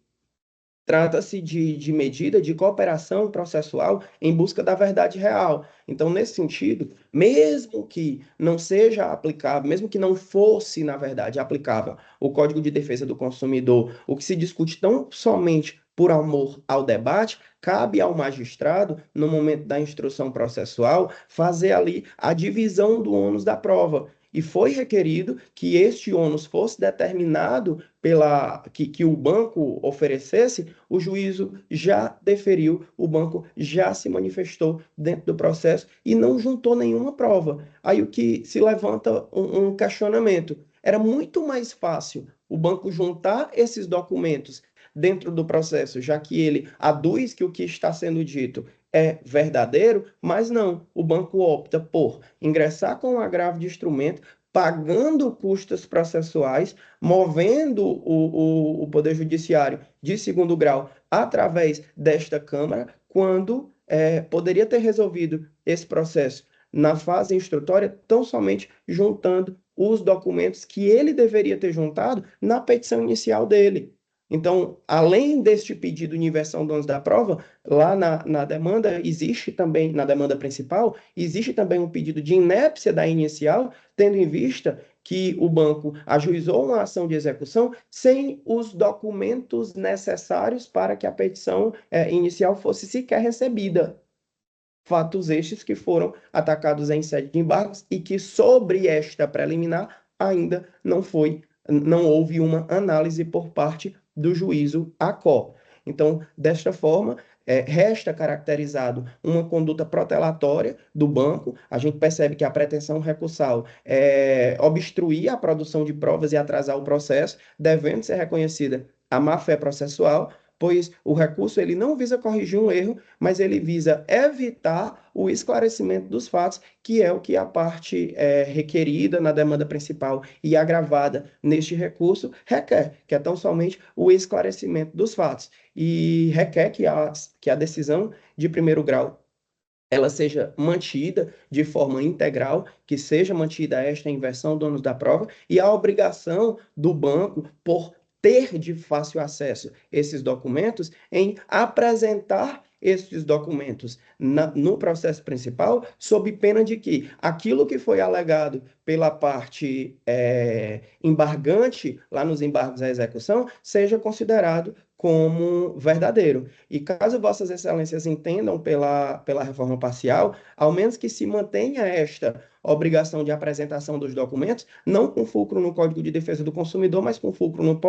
Trata-se de medida de cooperação processual em busca da verdade real. Então, nesse sentido, mesmo que não seja aplicável, mesmo que não fosse, na verdade, aplicável o Código de Defesa do Consumidor, o que se discute tão somente por amor ao debate, cabe ao magistrado, no momento da instrução processual, fazer ali a divisão do ônus da prova. E foi requerido que este ônus fosse determinado que o banco oferecesse, o juízo já deferiu, o banco já se manifestou dentro do processo e não juntou nenhuma prova. Aí o que se levanta um questionamento. Era muito mais fácil o banco juntar esses documentos dentro do processo, já que ele aduz que o que está sendo dito é verdadeiro, mas não, o banco opta por ingressar com um agravo de instrumento, pagando custas processuais, movendo o Poder Judiciário de segundo grau através desta Câmara, quando poderia ter resolvido esse processo na fase instrutória, tão somente juntando os documentos que ele deveria ter juntado na petição inicial dele. Então, além deste pedido de inversão do ônus da prova, lá na demanda existe também, na demanda principal, existe também um pedido de inépcia da inicial, tendo em vista que o banco ajuizou uma ação de execução sem os documentos necessários para que a petição inicial fosse sequer recebida. Fatos estes que foram atacados em sede de embargos e que sobre esta preliminar ainda não houve uma análise por parte do juízo ACO. Então, desta forma, resta caracterizado uma conduta protelatória do banco. A gente percebe que a pretensão recursal é obstruir a produção de provas e atrasar o processo, devendo ser reconhecida a má-fé processual, pois o recurso ele não visa corrigir um erro, mas ele visa evitar o esclarecimento dos fatos, que é o que a parte requerida na demanda principal e agravada neste recurso requer, que é tão somente o esclarecimento dos fatos. E requer que a decisão de primeiro grau ela seja mantida de forma integral, que seja mantida esta inversão do ônus da prova e a obrigação do banco por ter de fácil acesso esses documentos, em apresentar esses documentos no processo principal, sob pena de que aquilo que foi alegado pela parte embargante, lá nos embargos à execução, seja considerado como verdadeiro. E caso Vossas Excelências entendam pela reforma parcial, ao menos que se mantenha esta obrigação de apresentação dos documentos, não com fulcro no Código de Defesa do Consumidor, mas com fulcro no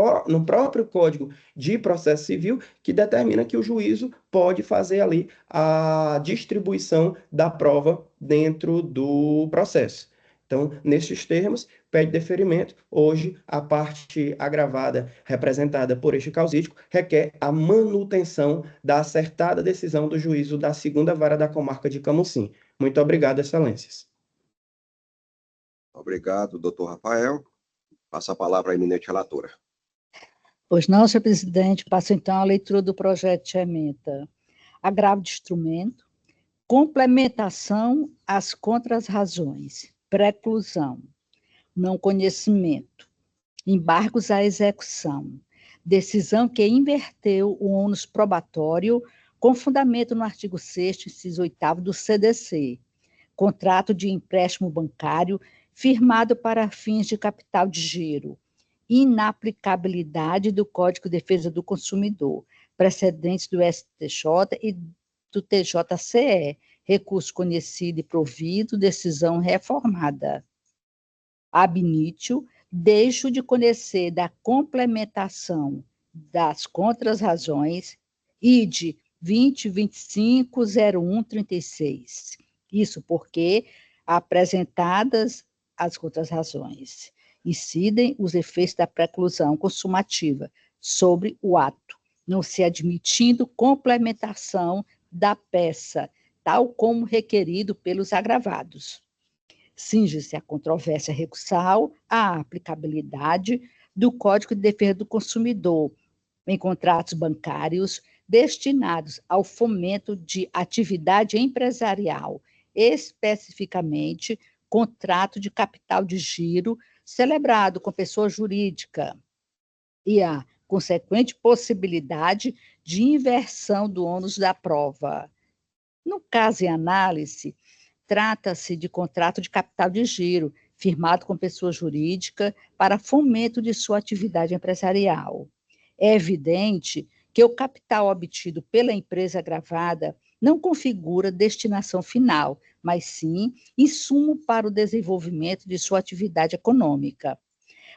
próprio Código de Processo Civil, que determina que o juízo pode fazer ali a distribuição da prova dentro do processo. Então, nestes termos, pede deferimento. Hoje, a parte agravada, representada por este causídico, requer a manutenção da acertada decisão do juízo da segunda vara da comarca de Camusim. Muito obrigado, Excelências. Obrigado, doutor Rafael. Passo a palavra à eminente relatora. Pois não, senhor presidente, passo então a leitura do projeto de ementa. Agravo de instrumento, complementação às contras-razões, preclusão, não conhecimento, embargos à execução, decisão que inverteu o ônus probatório com fundamento no artigo 6º, inciso 8º do CDC, contrato de empréstimo bancário firmado para fins de capital de giro, inaplicabilidade do Código de Defesa do Consumidor, precedentes do STJ e do TJCE, recurso conhecido e provido, decisão reformada. Ab initio, deixo de conhecer da complementação das contras-razões, id 20.25.01.36. Isso porque, apresentadas as contras-razões, incidem os efeitos da preclusão consumativa sobre o ato, não se admitindo complementação da peça, tal como requerido pelos agravados. Cinge-se a controvérsia recursal à aplicabilidade do Código de Defesa do Consumidor em contratos bancários destinados ao fomento de atividade empresarial, especificamente contrato de capital de giro celebrado com pessoa jurídica, e a consequente possibilidade de inversão do ônus da prova. No caso em análise, trata-se de contrato de capital de giro, firmado com pessoa jurídica para fomento de sua atividade empresarial. É evidente que o capital obtido pela empresa gravada não configura destinação final, mas sim insumo para o desenvolvimento de sua atividade econômica.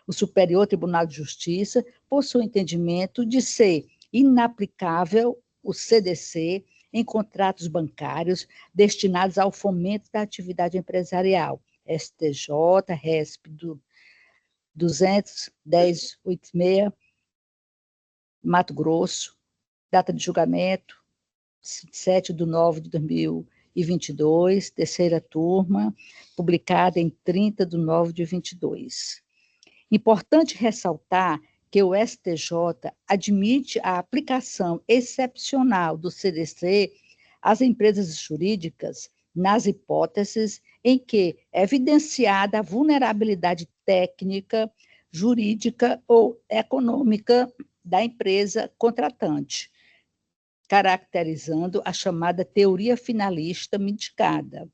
O Superior Tribunal de Justiça possui o entendimento de ser inaplicável o CDC em contratos bancários destinados ao fomento da atividade empresarial, STJ, RESP 21086, Mato Grosso, data de julgamento, 7/9/2022, terceira turma, publicada em 30/9/22. Importante ressaltar que o STJ admite a aplicação excepcional do CDC às empresas jurídicas nas hipóteses em que é evidenciada a vulnerabilidade técnica, jurídica ou econômica da empresa contratante, caracterizando a chamada teoria finalista mitigada.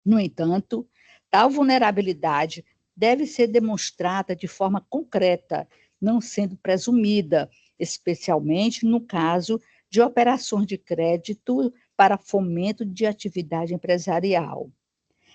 No entanto, tal vulnerabilidade deve ser demonstrada de forma concreta, não sendo presumida, especialmente no caso de operações de crédito para fomento de atividade empresarial.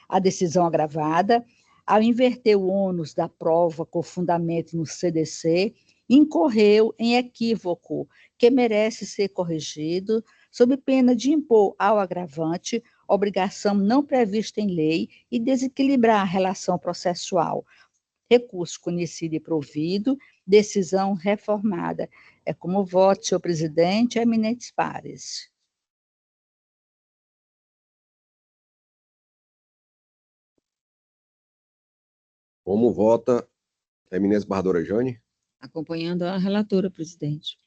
A decisão agravada, ao inverter o ônus da prova com fundamento no CDC, incorreu em equívoco que merece ser corrigido, sob pena de impor ao agravante obrigação não prevista em lei e desequilibrar a relação processual. Recurso conhecido e provido, decisão reformada. É como voto, senhor presidente, eminentes pares. Como vota a eminente esbarradora Jane? Acompanhando a relatora, presidente.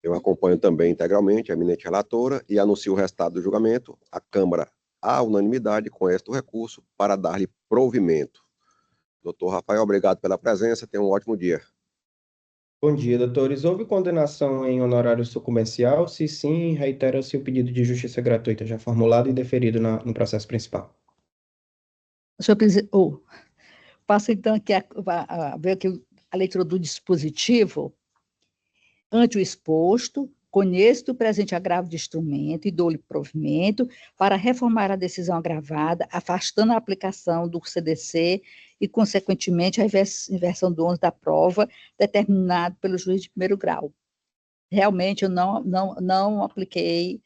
Eu acompanho também integralmente a eminente relatora e anuncio o resultado do julgamento. A Câmara, à unanimidade, conhece o recurso para dar-lhe provimento. Doutor Rafael, obrigado pela presença. Tenha um ótimo dia. Bom dia, doutores. Houve condenação em honorário sucumbencial? Se sim, reitera-se o pedido de justiça gratuita já formulado e deferido no processo principal. Senhor presidente, passo então aqui a ver aqui a leitura do dispositivo. Ante o exposto, conheço o presente agravo de instrumento e dou-lhe provimento para reformar a decisão agravada, afastando a aplicação do CDC e, consequentemente, a inversão do ônus da prova determinado pelo juiz de primeiro grau. Realmente, eu não apliquei,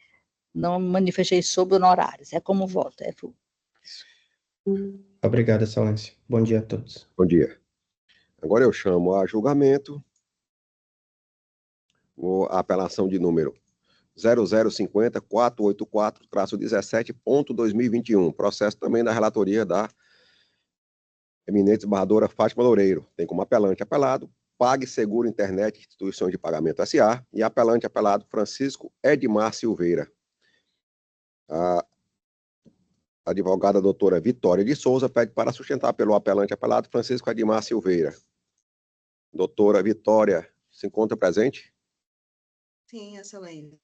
não manifestei sobre honorários. É como voto. Obrigado, excelência. Bom dia a todos. Bom dia. Agora eu chamo a julgamento a apelação de número 0050-484-17.2021. Processo também da relatoria da eminente esbarradora Fátima Loureiro. Tem como apelante apelado Pague Seguro Internet Instituições de Pagamento S.A. e apelante apelado Francisco Edmar Silveira. A advogada doutora Vitória de Souza pede para sustentar pelo apelante apelado Francisco Edmar Silveira. Doutora Vitória, se encontra presente? Sim, excelente.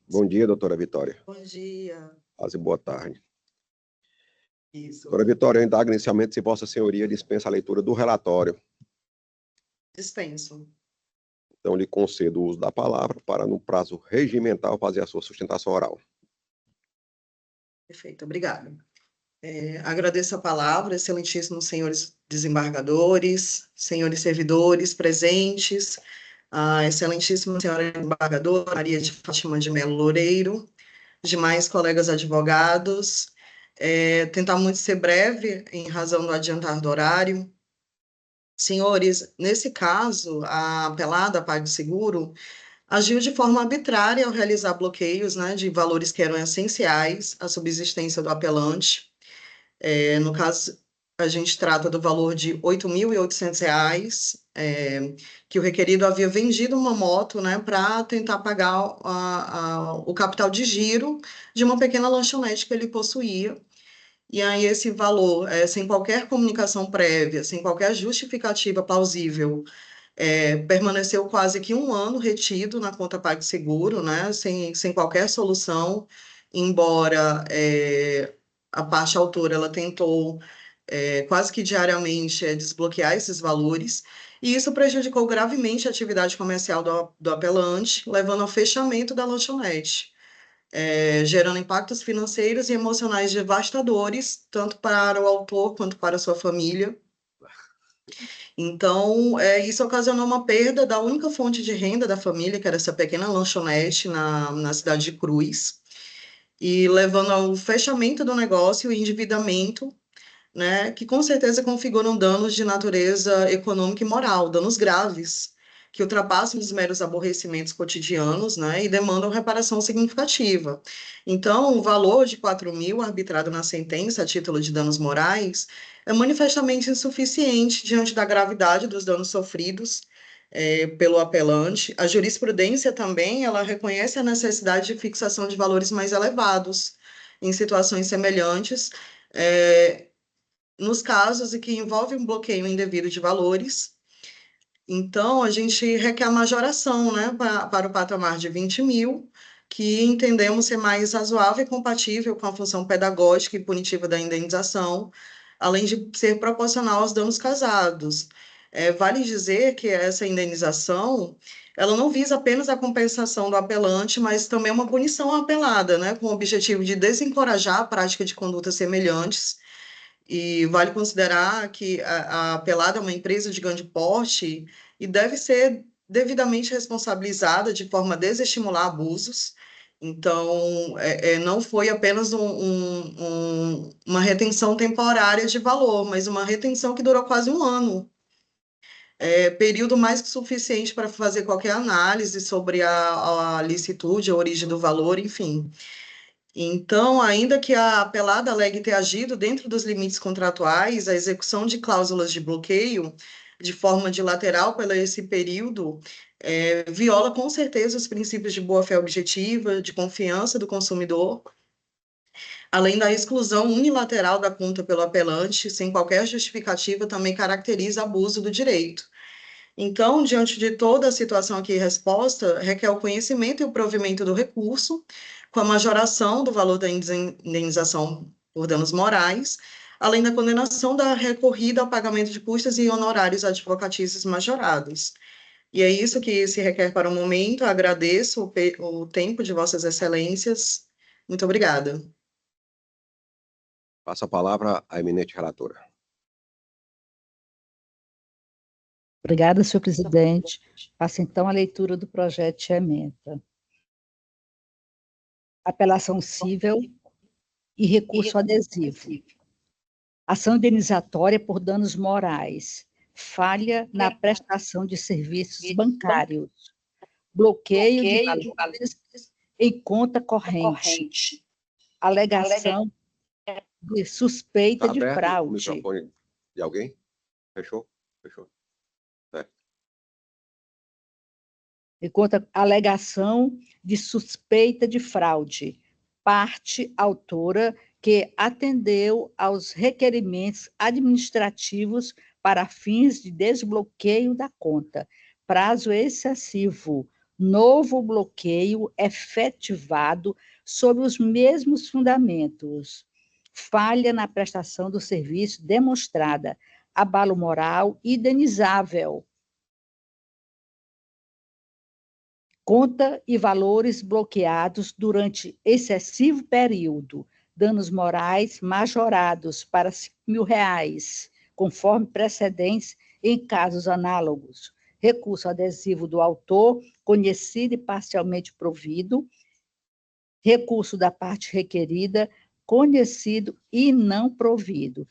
Bom dia, doutora Vitória. Bom dia. Quase boa tarde. Isso. Doutora Vitória, eu indago inicialmente se Vossa Senhoria dispensa a leitura do relatório. Dispenso. Então, lhe concedo o uso da palavra para, no prazo regimental, fazer a sua sustentação oral. Perfeito, obrigada. Agradeço a palavra, excelentíssimos senhores desembargadores, senhores servidores presentes, a excelentíssima senhora desembargadora Maria de Fátima de Melo Loureiro, demais colegas advogados, tentar muito ser breve em razão do adiantar do horário. Senhores, nesse caso, a apelada PagSeguro agiu de forma arbitrária ao realizar bloqueios, né, de valores que eram essenciais à subsistência do apelante. No caso, a gente trata do valor de R$ 8.800, que o requerido havia vendido uma moto, né, para tentar pagar o capital de giro de uma pequena lanchonete que ele possuía. E aí esse valor, sem qualquer comunicação prévia, sem qualquer justificativa plausível, permaneceu quase que um ano retido na conta PagSeguro, né, sem qualquer solução, embora a parte autora ela tentou quase que diariamente desbloquear esses valores, e isso prejudicou gravemente a atividade comercial do apelante, levando ao fechamento da lanchonete, gerando impactos financeiros e emocionais devastadores, tanto para o autor quanto para a sua família. Então, isso ocasionou uma perda da única fonte de renda da família, que era essa pequena lanchonete na cidade de Cruz, e levando ao fechamento do negócio e endividamento, né, que com certeza configuram danos de natureza econômica e moral, danos graves, que ultrapassam os meros aborrecimentos cotidianos, né, e demandam reparação significativa. Então, o valor de 4 mil arbitrado na sentença a título de danos morais é manifestamente insuficiente diante da gravidade dos danos sofridos pelo apelante. A jurisprudência também, ela reconhece a necessidade de fixação de valores mais elevados em situações semelhantes, nos casos em que envolve um bloqueio indevido de valores. Então, a gente requer a majoração, né, para o patamar de 20 mil, que entendemos ser mais razoável e compatível com a função pedagógica e punitiva da indenização, além de ser proporcional aos danos causados. Vale dizer que essa indenização, ela não visa apenas a compensação do apelante, mas também uma punição apelada, né, com o objetivo de desencorajar a prática de condutas semelhantes. E vale considerar que a apelada é uma empresa de grande porte e deve ser devidamente responsabilizada de forma a desestimular abusos. Então, não foi apenas uma retenção temporária de valor, mas uma retenção que durou quase um ano. Período mais que suficiente para fazer qualquer análise sobre a licitude, a origem do valor, enfim. Então, ainda que a apelada alegue ter agido dentro dos limites contratuais, a execução de cláusulas de bloqueio de forma unilateral pelo esse período viola com certeza os princípios de boa-fé objetiva, de confiança do consumidor, além da exclusão unilateral da conta pelo apelante, sem qualquer justificativa, também caracteriza abuso do direito. Então, diante de toda a situação aqui exposta, requer o conhecimento e o provimento do recurso, com a majoração do valor da indenização por danos morais, além da condenação da recorrida ao pagamento de custas e honorários advocatícios majorados. E é isso que se requer para o momento. Agradeço o tempo de Vossas Excelências. Muito obrigada. Passo a palavra à eminente relatora. Obrigada, senhor presidente. Passo, então, a leitura do projeto de ementa. Apelação cível e recurso adesivo. Ação indenizatória por danos morais. Falha na prestação de serviços bancários. Bloqueio de valores em conta corrente. Alegação de suspeita de fraude. O microfone de alguém? Fechou? Fechou. Enquanto alegação de suspeita de fraude, parte autora que atendeu aos requerimentos administrativos para fins de desbloqueio da conta, prazo excessivo, novo bloqueio efetivado sob os mesmos fundamentos, falha na prestação do serviço demonstrada, abalo moral indenizável, conta e valores bloqueados durante excessivo período, danos morais majorados para R$5.000, conforme precedentes em casos análogos, recurso adesivo do autor, conhecido e parcialmente provido, recurso da parte requerida, conhecido e não provido.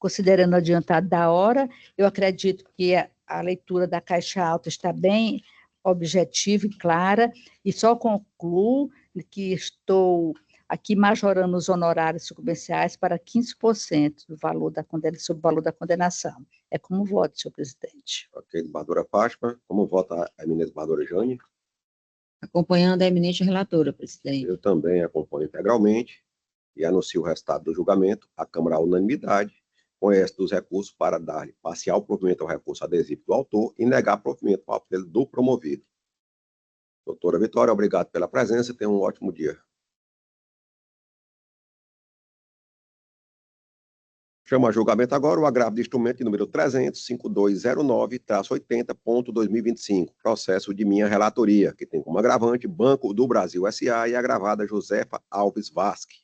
Considerando adiantado da hora, eu acredito que a leitura da Caixa Alta está bem objetiva e clara, e só concluo que estou aqui majorando os honorários comerciais para 15% do valor sobre o valor da condenação. É como voto, senhor presidente. Ok, desembargadora Fátima. Como vota a eminente desembargadora Jane? Acompanhando a eminente relatora, presidente. Eu também acompanho integralmente e anuncio o resultado do julgamento. A Câmara, à unanimidade, conhece dos recursos para dar parcial provimento ao recurso adesivo do autor e negar provimento ao apelo do promovido. Doutora Vitória, obrigado pela presença e tenha um ótimo dia. Chama a julgamento agora o agravo de instrumento de número 300-5209-80.2025, processo de minha relatoria, que tem como agravante Banco do Brasil S.A. e agravada Josefa Alves Vasque.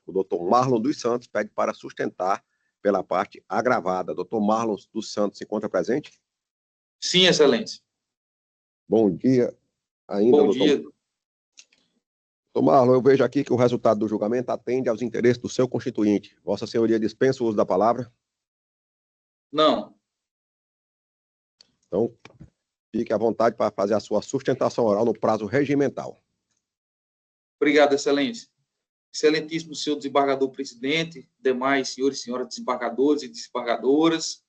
O doutor Marlon dos Santos pede para sustentar pela parte agravada. Doutor Marlon dos Santos se encontra presente? Sim, excelência. Bom dia ainda, Bom doutor. dia. Doutor Marlon, eu vejo aqui que o resultado do julgamento atende aos interesses do seu constituinte. Vossa Senhoria dispensa o uso da palavra? Não. Então, fique à vontade para fazer a sua sustentação oral no prazo regimental. Obrigado, excelência. Excelentíssimo senhor desembargador presidente, demais senhores e senhoras desembargadores e desembargadoras,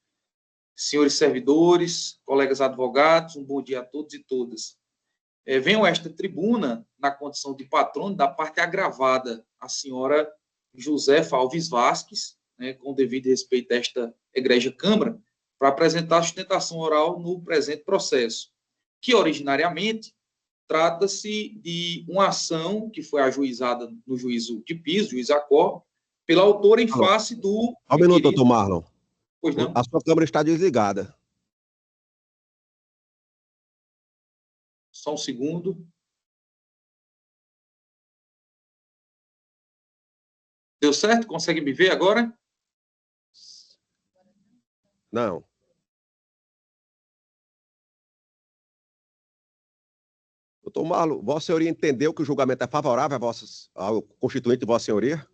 senhores servidores, colegas advogados, um bom dia a todos e todas. Venho a esta tribuna na condição de patrono da parte agravada, a senhora Josefa Alves Vasques, né, com devido respeito a esta egrégia Câmara, para apresentar a sustentação oral no presente processo, que originariamente trata-se de uma ação que foi ajuizada no juízo de piso, juiz Acor, pela autora em face do... Só um minuto, doutor Marlon. Pois não? A sua câmera está desligada. Só um segundo. Deu certo? Consegue me ver agora? Não. Doutor Marlon, Vossa Senhoria entendeu que o julgamento é favorável ao constituinte de Vossa Senhoria?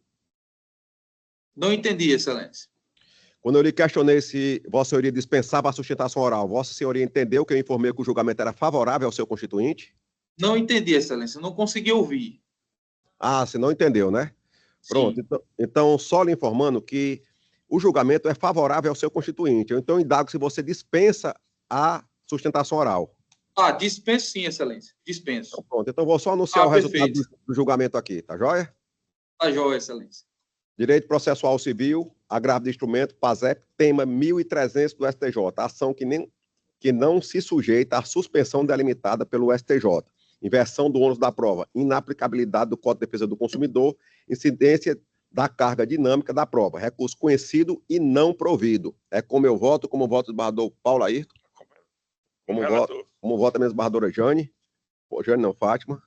Não entendi, excelência. Quando eu lhe questionei se Vossa Senhoria dispensava a sustentação oral, Vossa Senhoria entendeu que eu informei que o julgamento era favorável ao seu constituinte? Não entendi, excelência. Não consegui ouvir. Ah, você não entendeu, né? Sim. Pronto. Então, só lhe informando que o julgamento é favorável ao seu constituinte. Então, eu indago se você dispensa a sustentação oral. Ah, dispenso sim, excelência. Dispenso. Então, pronto. Então, vou só anunciar o resultado perfeito. do julgamento aqui, tá joia? Tá joia, excelência. Direito Processual Civil, agravo de instrumento, PASEP, tema 1.300 do STJ, ação que não se sujeita à suspensão delimitada pelo STJ, inversão do ônus da prova, inaplicabilidade do Código de Defesa do Consumidor, incidência da carga dinâmica da prova, recurso conhecido e não provido. É como eu voto, como voto do desembargador Paulo Ayrton, como vota a minha desembargadora Jane, Jane não, Fátima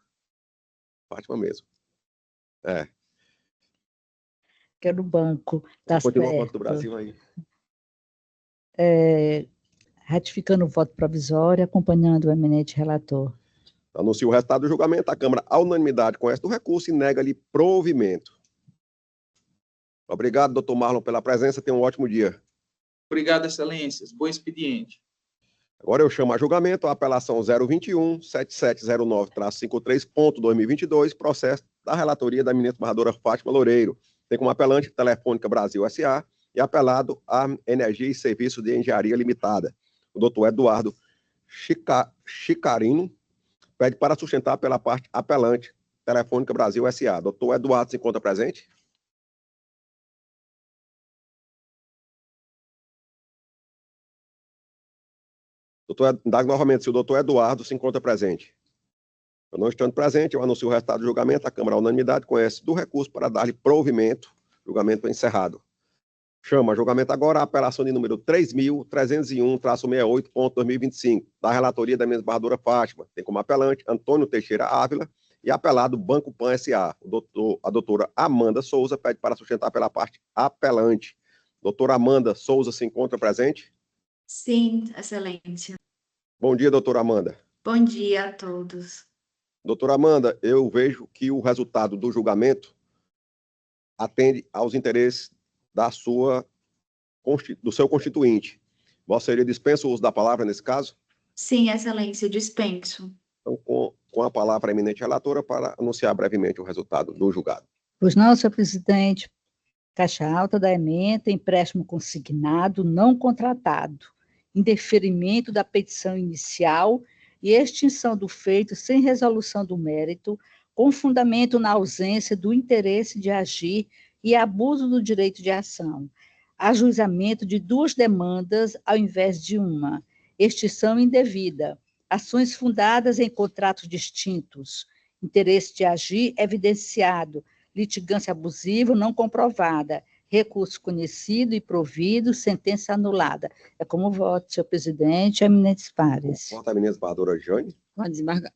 mesmo. Que é do banco, tá Continua o voto certo. do Brasil aí. Ratificando o voto provisório, acompanhando o eminente relator. Anuncia o resultado do julgamento, a Câmara, à unanimidade, conhece do recurso e nega-lhe provimento. Obrigado, doutor Marlon, pela presença. Tenha um ótimo dia. Obrigado, excelências. Bom expediente. Agora eu chamo a julgamento a apelação 021-7709-53.2022, processo da relatoria da eminente desembargadora Fátima Loureiro. Tem como apelante Telefônica Brasil S.A. e apelado a Energia e Serviços de Engenharia Limitada. O doutor Eduardo Chicarino pede para sustentar pela parte apelante Telefônica Brasil S.A. Doutor Eduardo se encontra presente? Doutor, novamente, se o doutor Eduardo se encontra presente. Eu não estando presente, eu anuncio o resultado do julgamento. A Câmara, à unanimidade, conhece do recurso para dar-lhe provimento. Julgamento encerrado. Chama a julgamento agora a apelação de número 3.301-68.2025, da relatoria da minha desembargadora Fátima. Tem como apelante Antônio Teixeira Ávila e apelado Banco Pan S.A. A doutora Amanda Souza pede para sustentar pela parte apelante. Doutora Amanda Souza se encontra presente? Sim, excelência. Bom dia, doutora Amanda. Bom dia a todos. Doutora Amanda, eu vejo que o resultado do julgamento atende aos interesses do seu constituinte. Vossa Senhoria dispensa o uso da palavra nesse caso? Sim, excelência, dispenso. Então, com a palavra a eminente relatora para anunciar brevemente o resultado do julgado. Pois não, senhor presidente. Caixa alta da ementa, empréstimo consignado, não contratado, indeferimento da petição inicial e extinção do feito sem resolução do mérito, com fundamento na ausência do interesse de agir e abuso do direito de ação. ajuizamento de 2 demandas ao invés de uma, extinção indevida, ações fundadas em contratos distintos, interesse de agir evidenciado, litigância abusiva não comprovada, recurso conhecido e provido, sentença anulada. É como voto, senhor presidente, eminentes pares. Voto a eminente desembargadora Jane.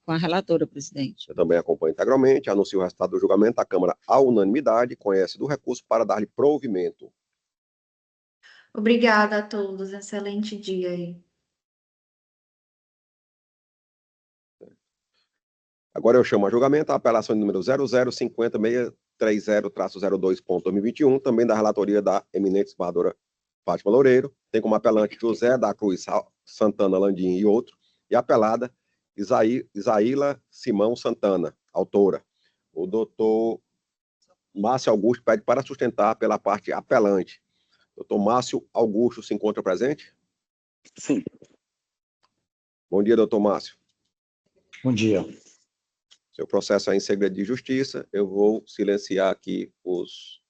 Com a relatora, presidente. Eu também acompanho integralmente, anuncio o resultado do julgamento. A Câmara, à unanimidade, conhece do recurso para dar-lhe provimento. Obrigada a todos. Excelente dia aí. Agora eu chamo a julgamento a apelação de número 0050630-02.2021, também da relatoria da eminente desembargadora Fátima Loureiro, tem como apelante José da Cruz Santana Landim e outro, e apelada Isaíla Simão Santana, autora. O doutor Márcio Augusto pede para sustentar pela parte apelante. Doutor Márcio Augusto se encontra presente? Sim. Bom dia, doutor Márcio. Bom dia. Seu processo é em segredo de justiça. Eu vou silenciar aqui os